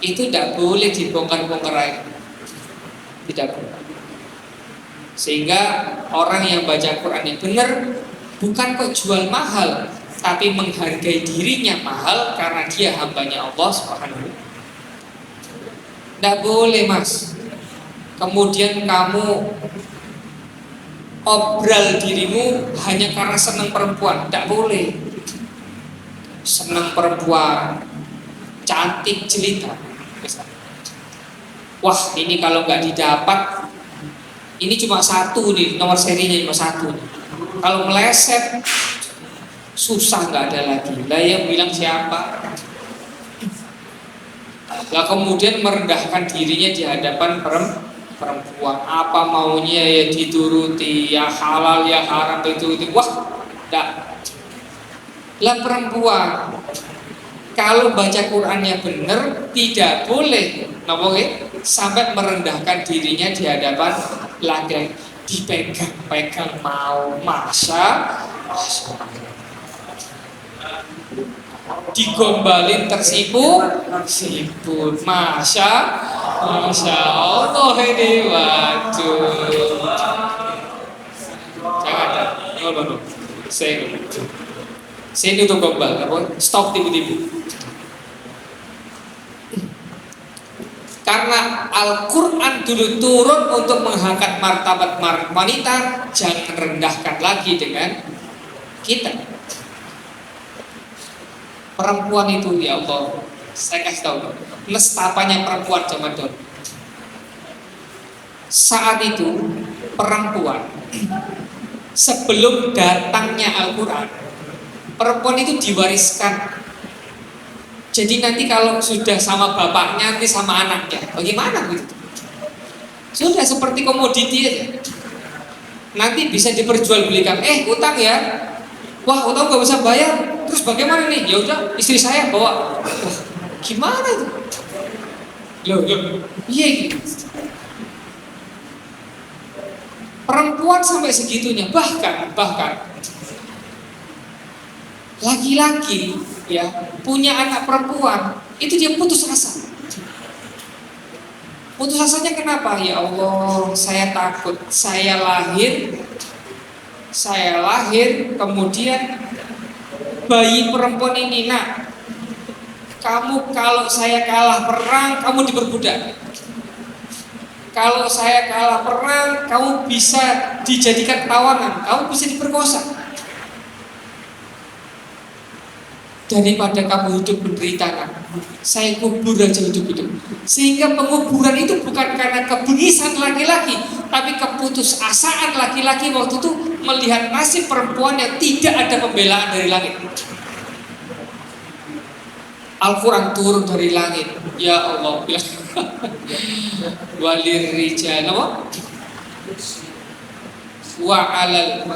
S1: itu tidak boleh dibongkar-bongkar lagi. Tidak boleh. Sehingga orang yang baca Quran yang benar bukan kok jual mahal, tapi menghargai dirinya mahal karena dia hambanya Allah Subhanahu. Tidak boleh, Mas. Kemudian kamu obral dirimu hanya karena senang perempuan. Tidak boleh. Senang perempuan, cantik jelita. Wah, ini kalau nggak didapat, ini cuma satu nih, nomor serinya cuma satu nih. Kalau meleset susah, nggak ada lagi. Lah yang bilang siapa? Lah kemudian merendahkan dirinya di hadapan perempuan. Apa maunya ya dituruti, ya halal ya haram dituruti. Wah, enggak. Lah perempuan kalau baca Qurannya benar tidak boleh, sampai merendahkan dirinya di hadapan laki-laki. Dipegang-pegang mau, masa digombalin tersibuk, sibuk, masya Allah ini, waduh. Jangan, no. Saya untuk gombal, stop tiba-tiba. Karena Al-Quran dulu turun untuk mengangkat martabat wanita, jangan rendahkan lagi dengan kita. Perempuan itu, ya Allah, saya kasih tahu, nestapanya perempuan zaman dulu. Saat itu perempuan, sebelum datangnya Al-Quran, perempuan itu diwariskan. Jadi nanti kalau sudah sama bapaknya, nanti sama anaknya, bagaimana gitu? Sudah seperti komoditi aja. Nanti bisa diperjualbelikan. Utang ya, wah utang gak bisa bayar. Terus bagaimana nih? Ya udah, istri saya bawa. Wah, gimana itu? Loh, iya gitu. Perempuan sampai segitunya, bahkan laki-laki ya punya anak perempuan itu dia putus asa. Putus asanya kenapa? Ya Allah, saya takut saya lahir kemudian bayi perempuan ini, nak, kamu kalau saya kalah perang kamu diperbudak. Kalau saya kalah perang kamu bisa dijadikan tawanan, kamu bisa diperkosa. Daripada kamu hidup menderita, saya kubur aja hidup. Sehingga penguburan itu bukan karena kebengisan laki-laki, tapi keputusasaan laki-laki waktu itu melihat nasib perempuan yang tidak ada pembelaan dari langit. Al-Quran turun dari langit. Ya Allah, walir rijal wa alal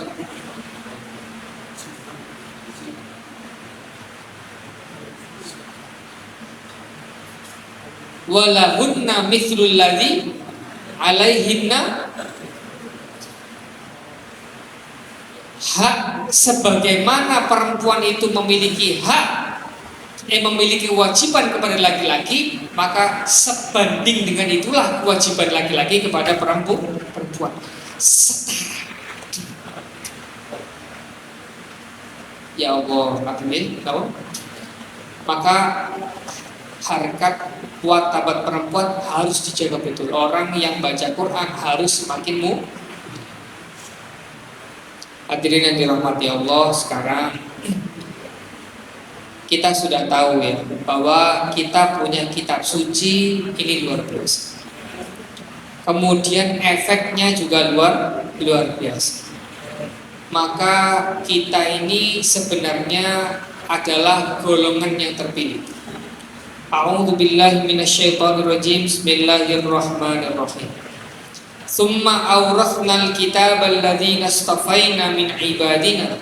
S1: walahunna mithlul ladzi alaihinna, hak sebagaimana perempuan itu memiliki hak, memiliki kewajiban kepada laki-laki, maka sebanding dengan itulah kewajiban laki-laki kepada perempuan, setara. Ya Allah, amin. Maka harkat martabat perempuan harus dijaga betul. Orang yang baca Quran harus semakin hadirin yang dirahmati Allah. Sekarang kita sudah tahu ya bahwa kita punya kitab suci ini luar biasa. Kemudian efeknya juga luar biasa. Maka kita ini sebenarnya adalah golongan yang terpilih. A'udzubillahi minasyaitonirrajim. Bismillahirrahmanirrahim. Tsumma awrathnal kitabal ladzina istafaina min ibadina.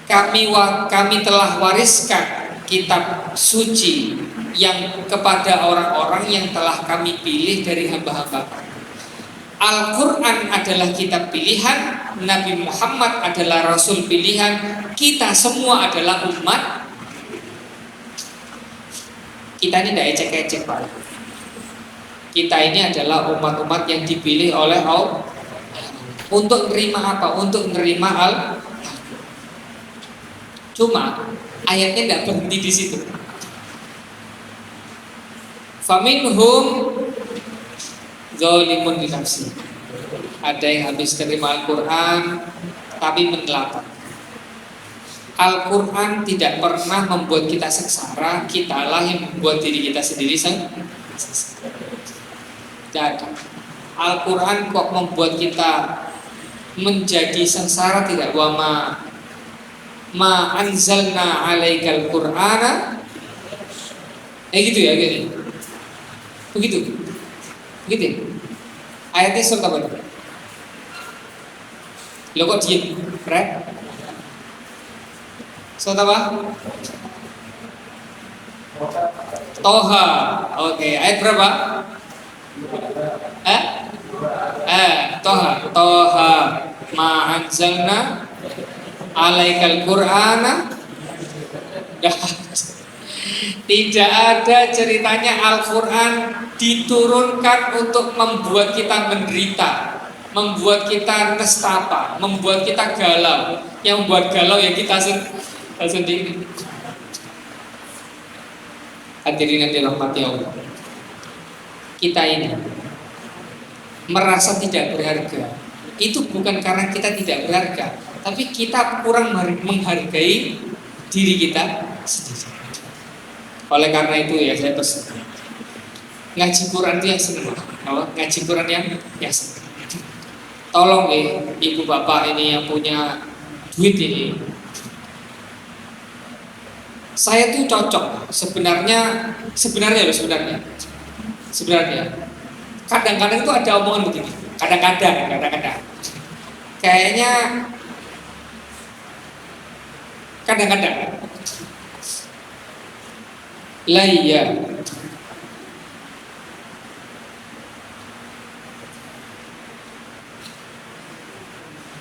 S1: Kami telah wariskan kitab suci yang kepada orang-orang yang telah kami pilih dari hamba-hamba. Al-Quran adalah kitab pilihan, Nabi Muhammad adalah Rasul pilihan, kita semua adalah umat. Kita ini tidak ecek-ecek Pak. Kita ini adalah umat-umat yang dipilih oleh Allah. Untuk menerima apa? Untuk menerima Cuma ayatnya tidak berhenti di situ. Faminhum zalimun li nafsi. Ada yang habis terima Al-Quran tapi menelapar. Al-Quran tidak pernah membuat kita sengsara, kitalah yang membuat diri kita sendiri sengsara. Jadi Al-Quran kok membuat kita menjadi sengsara? Tidak. Wa ma anzalna alaikal qur'ana. Gitu ya, gitu. Begitu. Ayatnya surat apa? Lo kok diem? Right? Surat apa? Toha. Oke, ayat berapa? Toha. Ma anzalna alaikal qur'ana. Tidak ada ceritanya Al-Quran diturunkan untuk membuat kita menderita, membuat kita nestapa, membuat kita galau. Yang membuat galau ya kita sendiri. Hadirin yang dirahmati Allah, kita ini merasa tidak berharga. Itu bukan karena kita tidak berharga, tapi kita kurang menghargai diri kita sendiri. Oleh karena itu ya saya pesan, ngaji Quran itu yang senang. Ngaji Quran yang senang. Tolong ibu bapak ini yang punya duit ini, saya tuh cocok sebenarnya kadang-kadang itu ada omongan begini, kadang-kadang kayaknya kadang-kadang lah iya,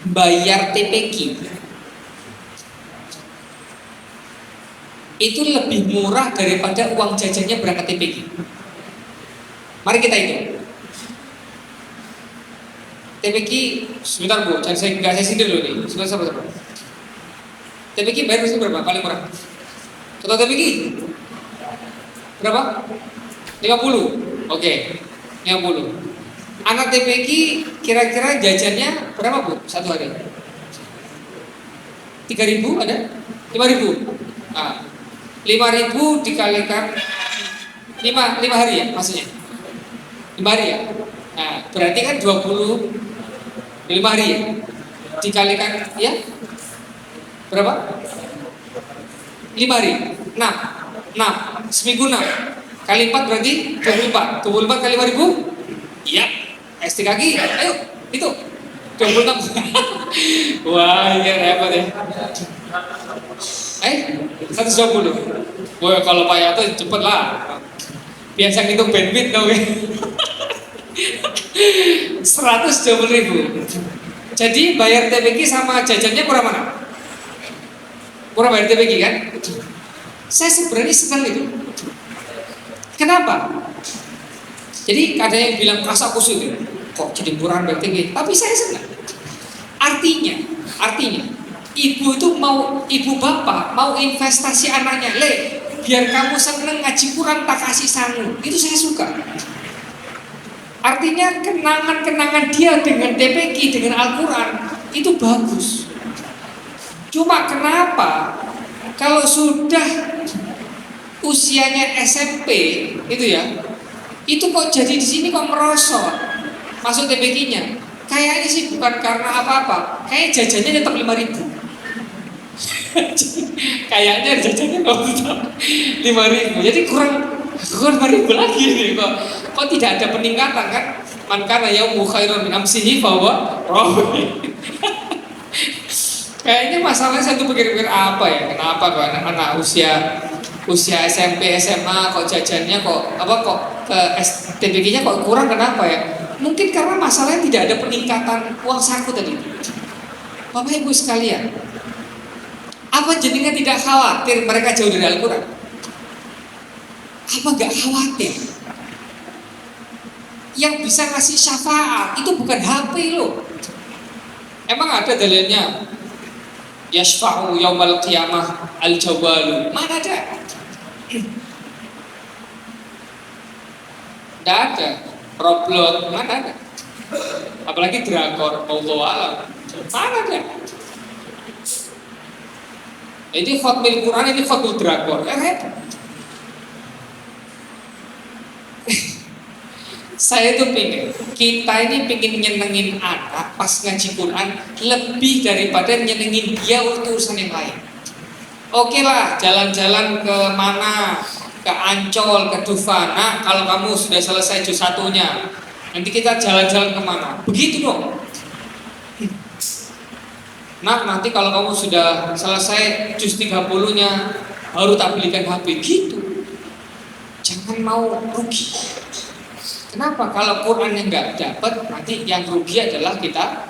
S1: bayar TPQ itu lebih murah daripada uang jajannya berangkat TPQ. Mari kita hitung. TPQ sebentar Bu, saya sindir dulu nih. Sebentar. TPQ bayar berapa? Paling murah. Total TPQ berapa? 50. Oke, 50. Anak TPQ kira-kira jajannya berapa Bu? Satu hari 3.000 ada? 5.000. Nah, 5.000 dikalikan 5 hari ya maksudnya? 5 hari ya? Nah, berarti kan 25 hari ya? Dikalikan ya? Berapa? 5 hari? 6 seminggu 6 kali 4 berarti 24 kali 5.000? Iya, S3 kaki, ayo itu 26. Wah iya hebat ya. 120. Wah kalau Pak Yato cepet lah, biasa ngitung bandwidth tau ya. 120.000. Jadi bayar TPQ sama jajannya kurang mana? Kurang bayar TPQ kan? Saya sebenarnya senang itu. Kenapa? Jadi ada yang bilang rasa kusut itu, kok jadi murah bayar TPQ? Tapi saya senang. Artinya ibu itu ibu bapak mau investasi anaknya, biar kamu seneng ngaji Quran tak kasih sangu. Itu saya suka. Artinya kenangan-kenangan dia dengan TPQ, dengan Al-Quran itu bagus. Cuma kenapa Kalau sudah usianya SMP itu ya, itu kok jadi di sini kok merosot masuk TBK-nya. Kayaknya sih bukan karena apa-apa, kayak jajannya tetap 5.000. Kayaknya jajannya kok tetap 5.000, jadi kurang 5.000 lagi nih kok tidak ada peningkatan kan? Man kana yaumu khairun min amsihi fahuwa rawi. Kayaknya masalahnya saya tuh pikir-pikir apa ya? Kenapa kok anak-anak usia SMP SMA kok jajannya kok ke TBK-nya kok kurang, kenapa ya? Mungkin karena masalahnya tidak ada peningkatan uang saku tadi. Bapak Ibu sekalian, apa jenengan tidak khawatir mereka jauh dari Al-Quran? Apa gak khawatir? Yang bisa ngasih syafaat itu bukan HP loh. Emang ada dalilnya? Yashfa'u yaumal qiyamah al-jawalu. Mana ada? Tidak ada. Roblot, mana ada? Apalagi drakor, Allah alam. Mana ada? Ini khotmil Quran, ini khotmil drakor. Repot. Saya tuh kita ini pengen nyenengin anak pas ngaji Quran lebih daripada nyenengin dia untuk urusan yang lain. Oke lah, jalan-jalan ke mana, ke Ancol, ke Dufana. Kalau kamu sudah selesai juz 1-nya, nanti kita jalan-jalan kemana? Begitu dong. Nah, nanti kalau kamu sudah selesai juz 30-nya, baru tak belikan HP. Gitu. Jangan mau rugi. Kenapa? Kalau Quran yang nggak dapat, nanti yang rugi adalah kita.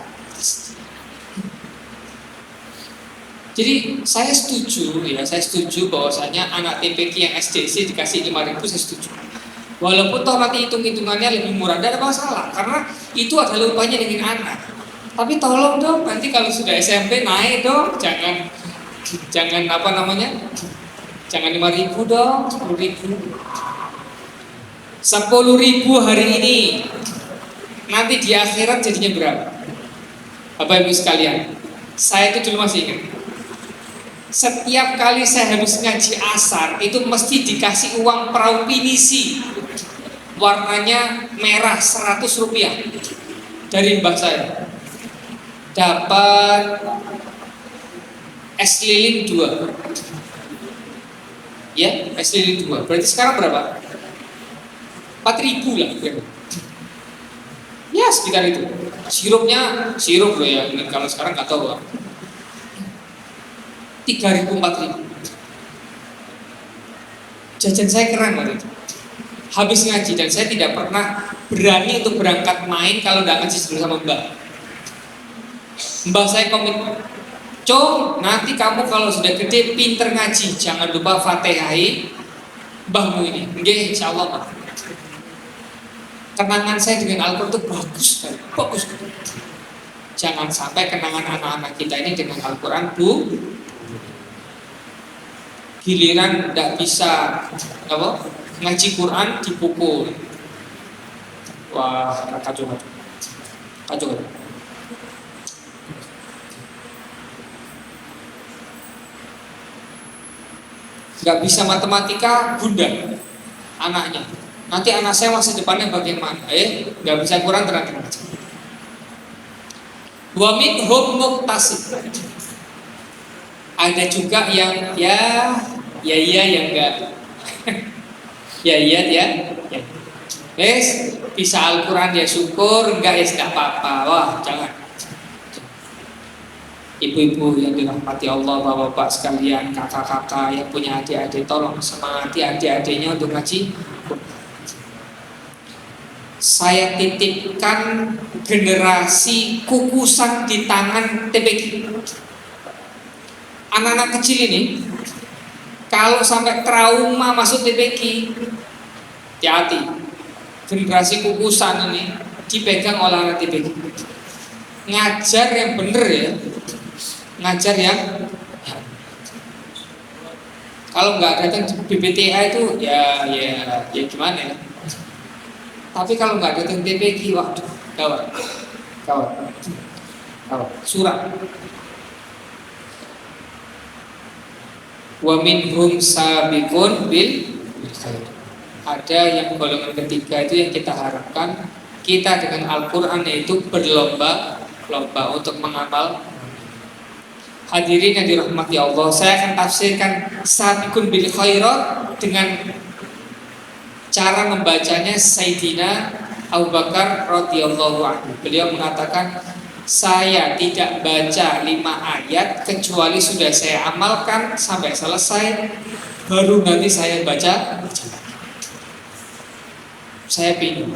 S1: Jadi saya setuju bahwasanya anak TPQ yang SDC dikasih 5.000, saya setuju. Walaupun toh nanti hitung-hitungannya lebih murah, tidak ada masalah, karena itu adalah upahnya dengan anak. Tapi tolong dong, nanti kalau sudah SMP naik dong, jangan jangan 5.000 dong, 10.000. 10.000 hari ini, nanti di akhirat jadinya berapa? Bapak Ibu sekalian, saya itu dulu masih ingat, setiap kali saya habis ngaji asar itu mesti dikasih uang perahu pinisi, warnanya merah, 100 rupiah dari mbah saya. Dapat es lilin 2. Ya, es lilin 2. Berarti sekarang berapa? 4.000 lah. Ya sekitar itu. Sirup loh ya. Kalau sekarang nggak tahu lah. 3.000, 4.000. Jajan saya keren waktu itu. Habis ngaji, dan saya tidak pernah berani untuk berangkat main kalau nggak ngaji dulu sama mbak. Mbak saya komitmen, Cung, nanti kamu kalau sudah gede pinter ngaji, jangan lupa fatihai mbahmu ini. Nggih, insyaallah Pak. Kenangan saya dengan Al-Quran itu bagus sekali, bagus. Jangan sampai kenangan anak-anak kita ini dengan Al-Quran giliran tidak bisa ngaji Quran dipukul. Wah, kacau. Gak bisa matematika, bunda anaknya. Nanti anak saya masa depannya bagaimana? Gak bisa Quran terang-terang. Wa minhum muqtasid. Ada juga yang ya yang enggak. ya. Bisa Al-Quran ya syukur, enggak ya enggak apa-apa. Wah, jangan. Ibu-ibu yang dirahmati Allah, bapak-bapak sekalian, kakak-kakak yang punya adik-adik, tolong semangati adik-adiknya untuk ngaji. Saya titipkan generasi kukusan di tangan TPQ. Anak-anak kecil ini kalau sampai trauma masuk TPQ, hati-hati. Generasi kukusan ini dipegang oleh anak TPQ. Ngajar yang bener ya, ngajar yang kalau nggak datang BPTA itu ya gimana ya. Tapi kalau nggak datang TPQ, waduh, gawat. Surat. Wa minhum sabiqun bil khair. Ada yang golongan ketiga itu yang kita harapkan kita dengan Al-Quran itu berlomba-lomba untuk mengamal. Hadirin yang dirahmati Allah, saya akan tafsirkan sabiqun bil khairat dengan cara membacanya Sayyidina Abu Bakar radhiyallahu anhu. Beliau mengatakan, saya tidak baca 5 ayat kecuali sudah saya amalkan sampai selesai, baru nanti saya baca. Saya bingung.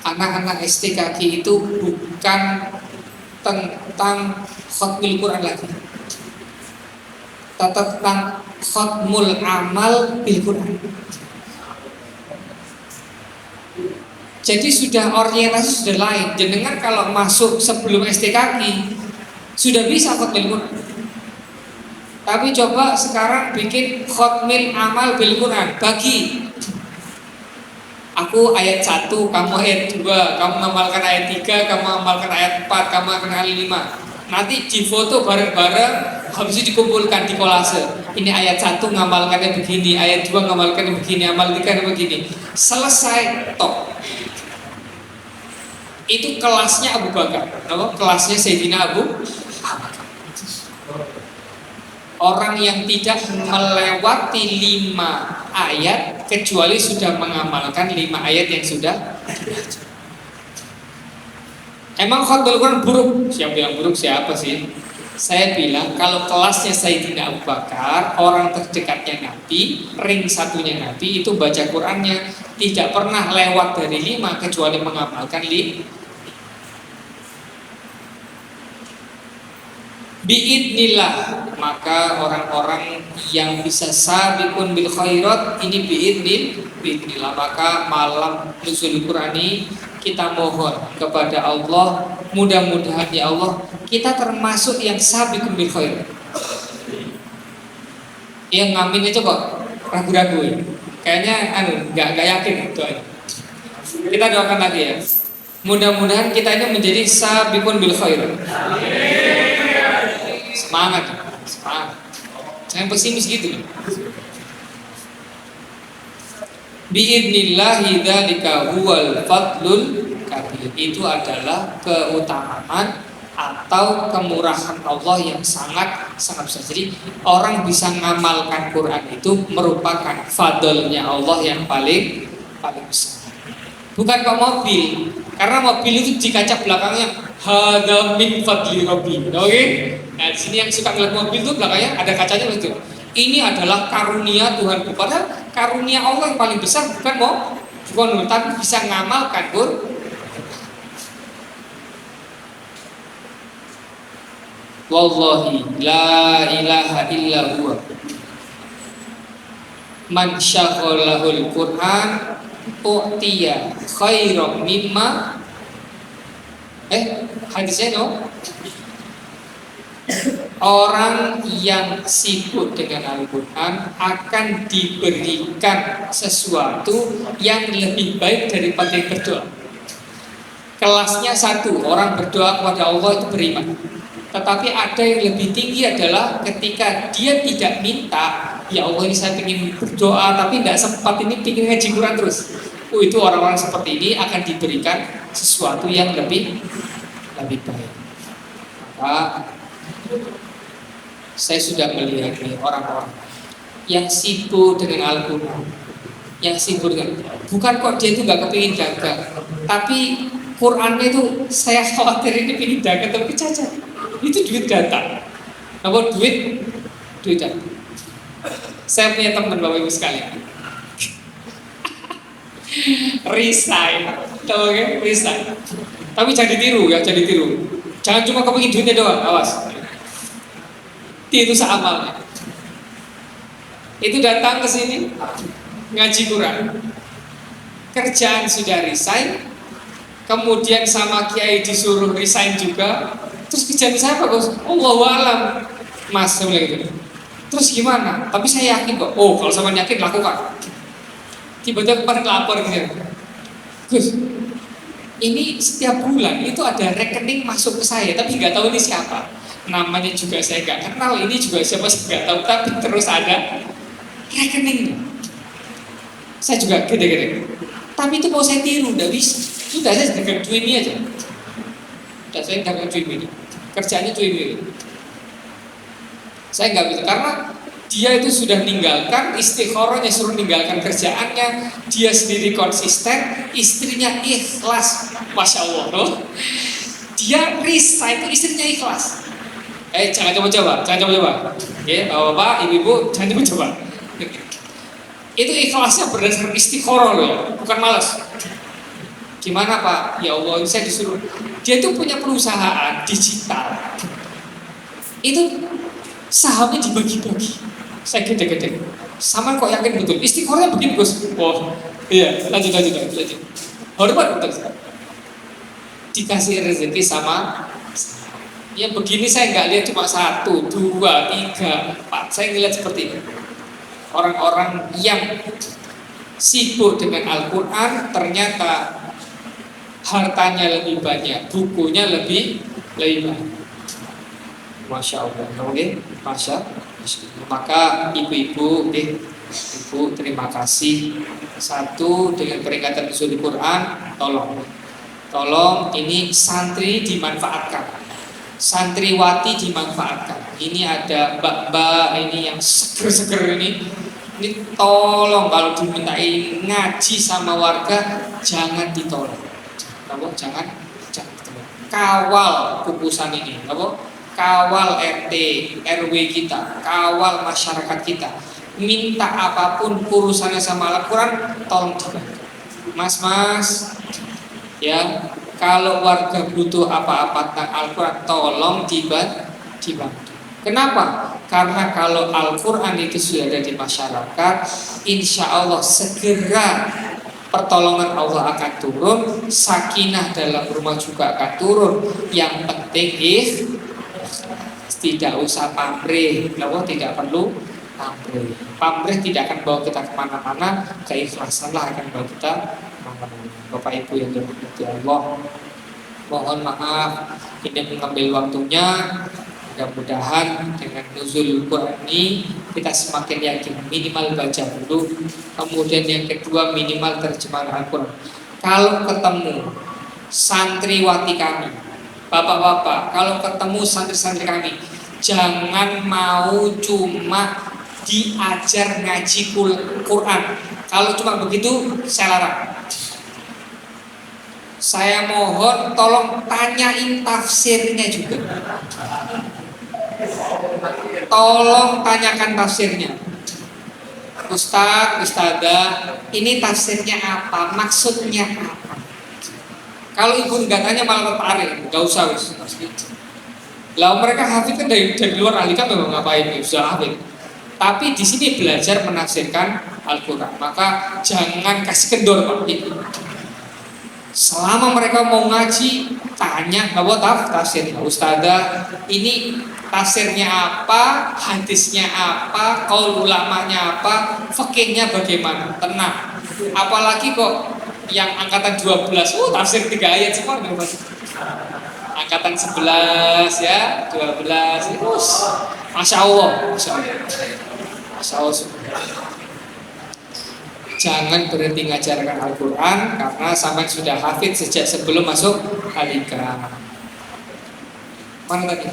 S1: Anak-anak STKK itu bukan tentang khatmul Quran lagi, tentang khatmul amal bil Quran. Jadi sudah orientasi sudah lain. Jenengan kalau masuk sebelum STKK sudah bisa khatmul Quran. Tapi coba sekarang bikin khatmil amal bil Quran. Bagi aku ayat 1, kamu ayat 2, kamu ngamalkan ayat 3, kamu ngamalkan ayat 4, kamu akan ayat 5. Nanti difoto bareng-bareng, habis itu dikumpulkan di kolase. Ini ayat 1 ngamalkannya begini, ayat 2 ngamalkannya begini, amal 3 begini. Selesai, top. Itu kelasnya Abu Bakar. Kelasnya Sayyidina Abu Bakar. Orang yang tidak melewati 5 ayat kecuali sudah mengamalkan 5 ayat yang sudah. Emang khatmul Quran buruk? Siapa bilang buruk? Siapa sih? Saya bilang kalau kelasnya Sayyidina Abu Bakar, orang terdekatnya Nabi, ring satunya Nabi, itu baca Qurannya tidak pernah lewat dari 5 kecuali mengamalkan 5. Biidnillah, maka orang-orang yang bisa sabiqun bil khairat ini biidnillah, maka malam nuzul Qurani kita mohon kepada Allah, mudah-mudahan ya Allah kita termasuk yang sabiqun bil khairat. Yang ngamin itu kok ragu-ragu ya. Kayaknya nggak yakin doanya. Kita doakan lagi ya. Mudah-mudahan kita ini menjadi sabiqun bil khairat. Semangat. Jangan pesimis gitu. Biidnillahi dzalika huwal fadlul kabir. Itu adalah keutamaan atau kemurahan Allah yang sangat besar. Jadi orang bisa mengamalkan Quran itu merupakan fadlnya Allah yang paling besar. Bukan kok mobil, karena mobil itu di kaca belakangnya hadza min fadli rabbi. Oke? Nah, di sini yang suka ngeliat mobil itu belakangnya ada kacanya begitu. Ini adalah karunia Tuhan kepada karunia Allah yang paling besar, bukan tapi bisa ngamalkan Quran. Wallahi la ilaha illa huwa man syaghalahul Quran u'tiya khairan mimma hadisnya no. Orang yang sibuk dengan Al-Quran akan diberikan sesuatu yang lebih baik daripada berdoa. Kelasnya 1, orang berdoa kepada Allah itu beriman. Tetapi ada yang lebih tinggi adalah ketika dia tidak minta, ya Allah ini saya ingin berdoa tapi tidak sempat, ini ingin ngaji Quran terus. Itu orang-orang seperti ini akan diberikan sesuatu yang lebih baik. Maka saya sudah melihat nih orang-orang yang sibuk dengan Al-Quran, yang sibuk dengan, bukan kok dia itu nggak kepingin dagang, tapi Qurannya itu saya khawatir ini pingin dagang tapi cacat. Itu duit datang. Apa duit datang. Saya punya teman Bapak Ibu sekalian, resign, tahu kan? Resign. Tapi jangan ditiru ya, jangan ditiru. Jangan cuma kepingin duitnya doang, awas. Itu seamalnya. Itu datang ke sini ngaji Quran, kerjaan sudah resign, kemudian sama kiai disuruh resign juga. Terus kerjaan saya apa Gus? Allahu a'lam. Mas saya bilang gitu. Terus gimana? Tapi saya yakin kok. Oh kalau sama yakin lakukan. Tiba-tiba kemarin lapor gitu. Gus, ini setiap bulan itu ada rekening masuk ke saya, tapi nggak tahu ini siapa. namanya juga saya nggak kenal, ini juga siapa saya nggak tahu, tapi terus ada rekeningnya. Saya juga gede-gede. Tapi itu mau saya tiru, nggak bisa. Sudah saya dagang cuimi aja. Sudah saya dagang cuimi. Kerjanya cuimi. Saya nggak bisa karena dia itu sudah meninggalkan istikharahnya, suruh meninggalkan kerjaannya, dia sendiri konsisten, istrinya ikhlas, masya Allah, loh. Dia resign itu istrinya ikhlas. Jangan coba-coba, jangan coba-coba. Ya, bapak, ibu-ibu, jangan coba-coba. Itu ikhlasnya berdasarkan istikharah loh ya, bukan malas. Gimana Pak? Ya Allah, saya disuruh. Dia itu punya perusahaan digital. Itu sahamnya dibagi-bagi. Saya gede-gede. Sama kok yakin betul. Istikharahnya begini Gus. Oh, iya. Lanjut. Hormat betul. Dikasih rezeki sama. Ya begini saya nggak lihat cuma 1, 2, 3, 4. Saya ngeliat seperti ini. Orang-orang yang sibuk dengan Al-Quran ternyata hartanya lebih banyak, bukunya lebih banyak. Masya Allah, oke, Masya Allah. Maka ibu-ibu, ibu terima kasih. Satu, dengan peringatan nuzul Quran, tolong ini santri dimanfaatkan, santriwati dimanfaatkan. Ini ada mbak-mbak ini yang seger-seger ini tolong kalau dimintai ngaji sama warga jangan ditolong. Jangan ditolong. Kawal kukusan ini, kawal RT, RW kita, kawal masyarakat kita. Minta apapun urusannya sama Al-Quran, tolong dibantu. Mas, ya, kalau warga butuh apa-apa tentang Al-Quran, tolong dibantu. Kenapa? Karena kalau Al-Quran itu sudah ada di masyarakat, insya Allah segera pertolongan Allah akan turun, sakinah dalam rumah juga akan turun. Yang penting tidak usah pamrih, tidak perlu pamrih. Pamrih tidak akan bawa kita kemana-mana, keikhlasanlah akan bawa kita kemana-mana. Bapak Ibu yang dirahmati Allah, mohon maaf ini mengambil waktunya. Mudah-mudahan dengan nuzul Quran ini kita semakin yakin, minimal baca dulu. Kemudian yang kedua, minimal terjemahan Al-Quran. Kalau ketemu santriwati kami, bapak-bapak, kalau ketemu santri-santri kami, jangan mau cuma diajar ngaji Quran. Kalau cuma begitu, saya larang. Saya mohon tolong tanyain tafsirnya juga. Tolong tanyakan tafsirnya. Ustadzah, ini tafsirnya apa? Maksudnya apa? Kalau ibu nggak tanya malah tertarik, nggak usah wis. Lah mereka hafid kan dari luar ahli kan memang ngapain? Sudah hafid. Tapi di sini belajar menafsirkan Al-Quran. Maka jangan kasih kendor Pak. Selama mereka mau ngaji, tanya tafsirnya. Ustadzah, ini tafsirnya apa, hadisnya apa, qaul ulamanya apa, fikihnya bagaimana? Tenang. Apalagi kok yang angkatan 12, tafsir 3 ayat semua. Angkatan 11 ya, 12 itu Masya Allah. Jangan berhenti mengajarkan Al-Quran karena sampai sudah hafid sejak sebelum masuk Alika. Mana tadi?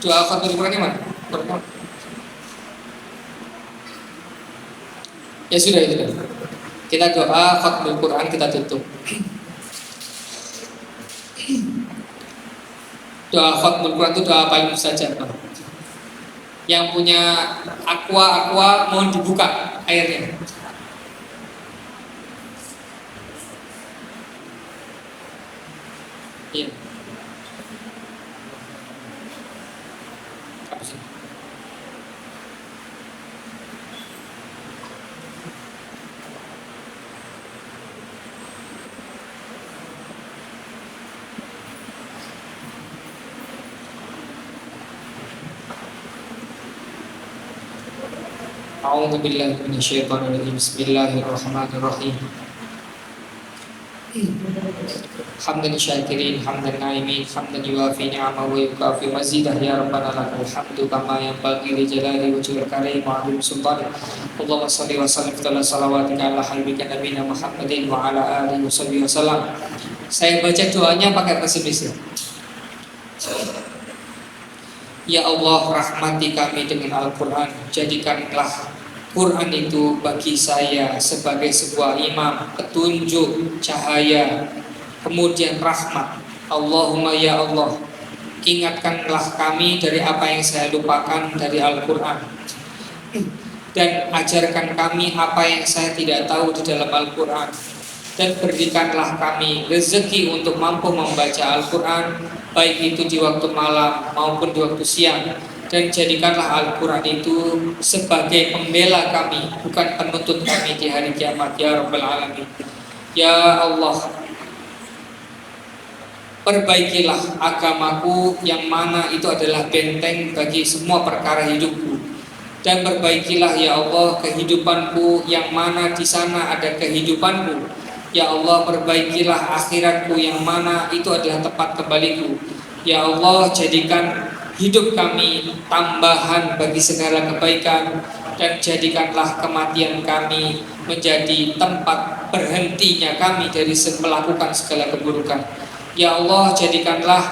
S1: Doa khatul Qurannya mana? Ya sudah. Kita doa khatul Quran, kita tutup. Doa khatul Quran itu doa paling mustajab. Yang punya aqua mohon dibuka airnya. Iya. A'udzu billahi minasyaitonir rajim. Bismillahirrahmanirrahim. hamdan syakirin, hamdan naimin, hamdan yuafi ni'amahu wa yukafi mazidah. Ya Rabbana lakal hamdu kama yanbaghi li jalali wajhil karim wa 'azimi sultanik. Allahumma shalli wa sallim ala salawatika ala habibika nabiyina Muhammadin wa ala alihi wasallam. Saya baca doanya pakai bahasa Indonesia. Ya Allah, rahmati kami dengan Al-Quran. Jadikanlah Quran itu bagi saya sebagai sebuah imam, petunjuk, cahaya, kemudian rahmat. Allahumma ya Allah, ingatkanlah kami dari apa yang saya lupakan dari Al-Quran, dan ajarkan kami apa yang saya tidak tahu di dalam Al-Quran, dan berikanlah kami rezeki untuk mampu membaca Al-Quran, baik itu di waktu malam maupun di waktu siang. Dan jadikanlah Al-Quran itu sebagai pembela kami, bukan penuntut kami di hari kiamat. Ya Rabbal Alamin. Ya Allah, perbaikilah agamaku yang mana itu adalah benteng bagi semua perkara hidupku. Dan perbaikilah ya Allah kehidupanku yang mana di sana ada kehidupanku. Ya Allah, perbaikilah akhiratku yang mana itu adalah tempat kembaliku. Ya Allah, jadikan hidup kami tambahan bagi segala kebaikan, dan jadikanlah kematian kami menjadi tempat berhentinya kami dari melakukan segala keburukan. Ya Allah, jadikanlah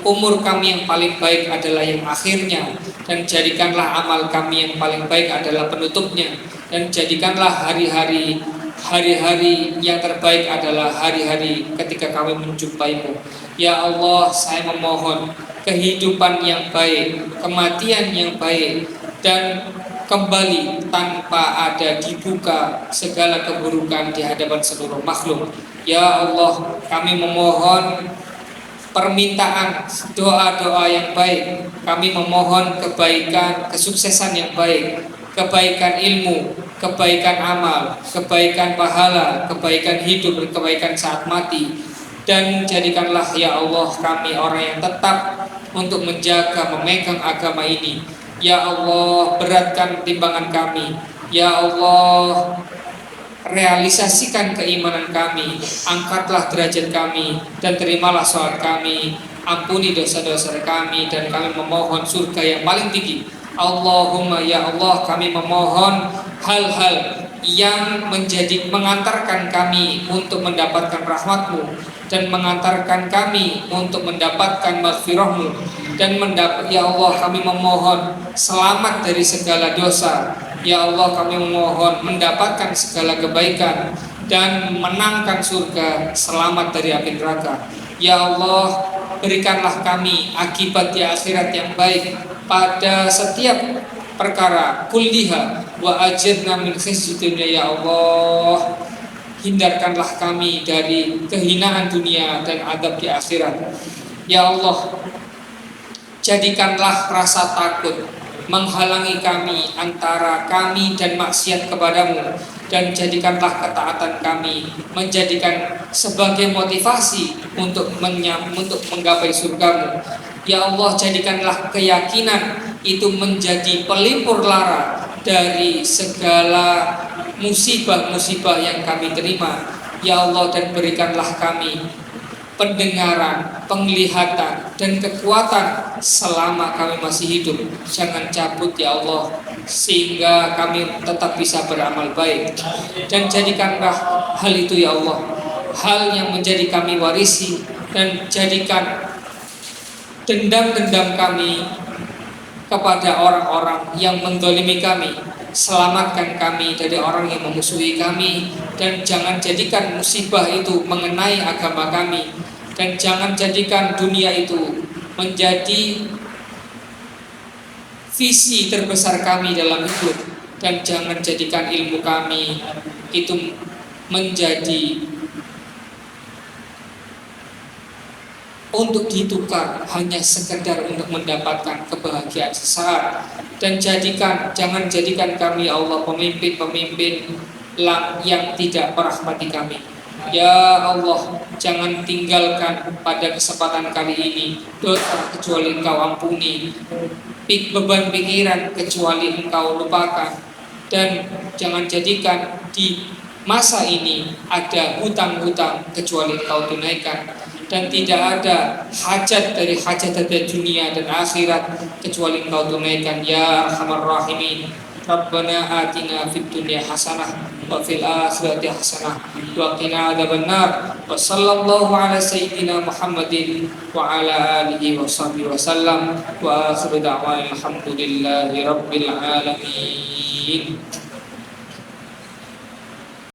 S1: umur kami yang paling baik adalah yang akhirnya, dan jadikanlah amal kami yang paling baik adalah penutupnya, dan jadikanlah hari-hari yang terbaik adalah hari-hari ketika kami menjumpaimu. Ya Allah, saya memohon kehidupan yang baik, kematian yang baik, dan kembali tanpa ada dibuka segala keburukan di hadapan seluruh makhluk. Ya Allah, kami memohon permintaan doa-doa yang baik. Kami memohon kebaikan, kesuksesan yang baik, kebaikan ilmu, kebaikan amal, kebaikan pahala, kebaikan hidup, dan kebaikan saat mati. Dan jadikanlah ya Allah kami orang yang tetap untuk menjaga, memegang agama ini. Ya Allah, beratkan timbangan kami. Ya Allah, realisasikan keimanan kami. Angkatlah derajat kami, dan terimalah sholat kami. Ampuni dosa-dosa kami, dan kami memohon surga yang paling tinggi. Allahumma ya Allah, kami memohon hal-hal yang mengantarkan kami untuk mendapatkan rahmat-Mu, dan mengantarkan kami untuk mendapatkan maghfirah-Mu, dan ya Allah, kami memohon selamat dari segala dosa. Ya Allah, kami memohon mendapatkan segala kebaikan dan menangkan surga, selamat dari api neraka. Ya Allah, berikanlah kami akibat di akhirat yang baik pada setiap perkara kulliha, wa ajirna min khizyi dunya. Ya Allah, hindarkanlah kami dari kehinaan dunia dan adab di akhirat. Ya Allah, jadikanlah rasa takut menghalangi kami antara kami dan maksiat kepadamu, dan jadikanlah ketaatan kami menjadikan sebagai motivasi untuk menggapai surgamu. Ya Allah, jadikanlah keyakinan itu menjadi pelipur lara dari segala musibah-musibah yang kami terima. Ya Allah, dan berikanlah kami pendengaran, penglihatan, dan kekuatan selama kami masih hidup. Jangan cabut ya Allah, sehingga kami tetap bisa beramal baik. Dan jadikanlah hal itu ya Allah, hal yang menjadi kami warisi, dan jadikan dendam-dendam kami kepada orang-orang yang mendolimi kami. Selamatkan kami dari orang yang memusuhi kami, dan jangan jadikan musibah itu mengenai agama kami, dan jangan jadikan dunia itu menjadi visi terbesar kami dalam hidup, dan jangan jadikan ilmu kami itu menjadi untuk ditukar hanya sekedar untuk mendapatkan kebahagiaan sesaat. Dan jangan jadikan kami ya Allah pemimpin-pemimpin yang tidak merahmati kami. Ya Allah, jangan tinggalkan pada kesempatan kali ini dosa kecuali Engkau ampuni, beban pikiran kecuali Engkau lupakan, dan jangan jadikan di masa ini ada hutang-hutang kecuali engkau tunaikan, dan tidak ada hajat dari hajat dunia dan akhirat kecuali engkau tunaikan ya arhamar rahimin. Rabbana atina fid dunya hasanah wa fil akhirati hasanah wa qina adzabannar. Wa sallallahu ala sayyidina Muhammadin wa ala alihi wa sahbihi wa sallam. Wa akhiru da'wana alhamdulillahi rabbil alamin.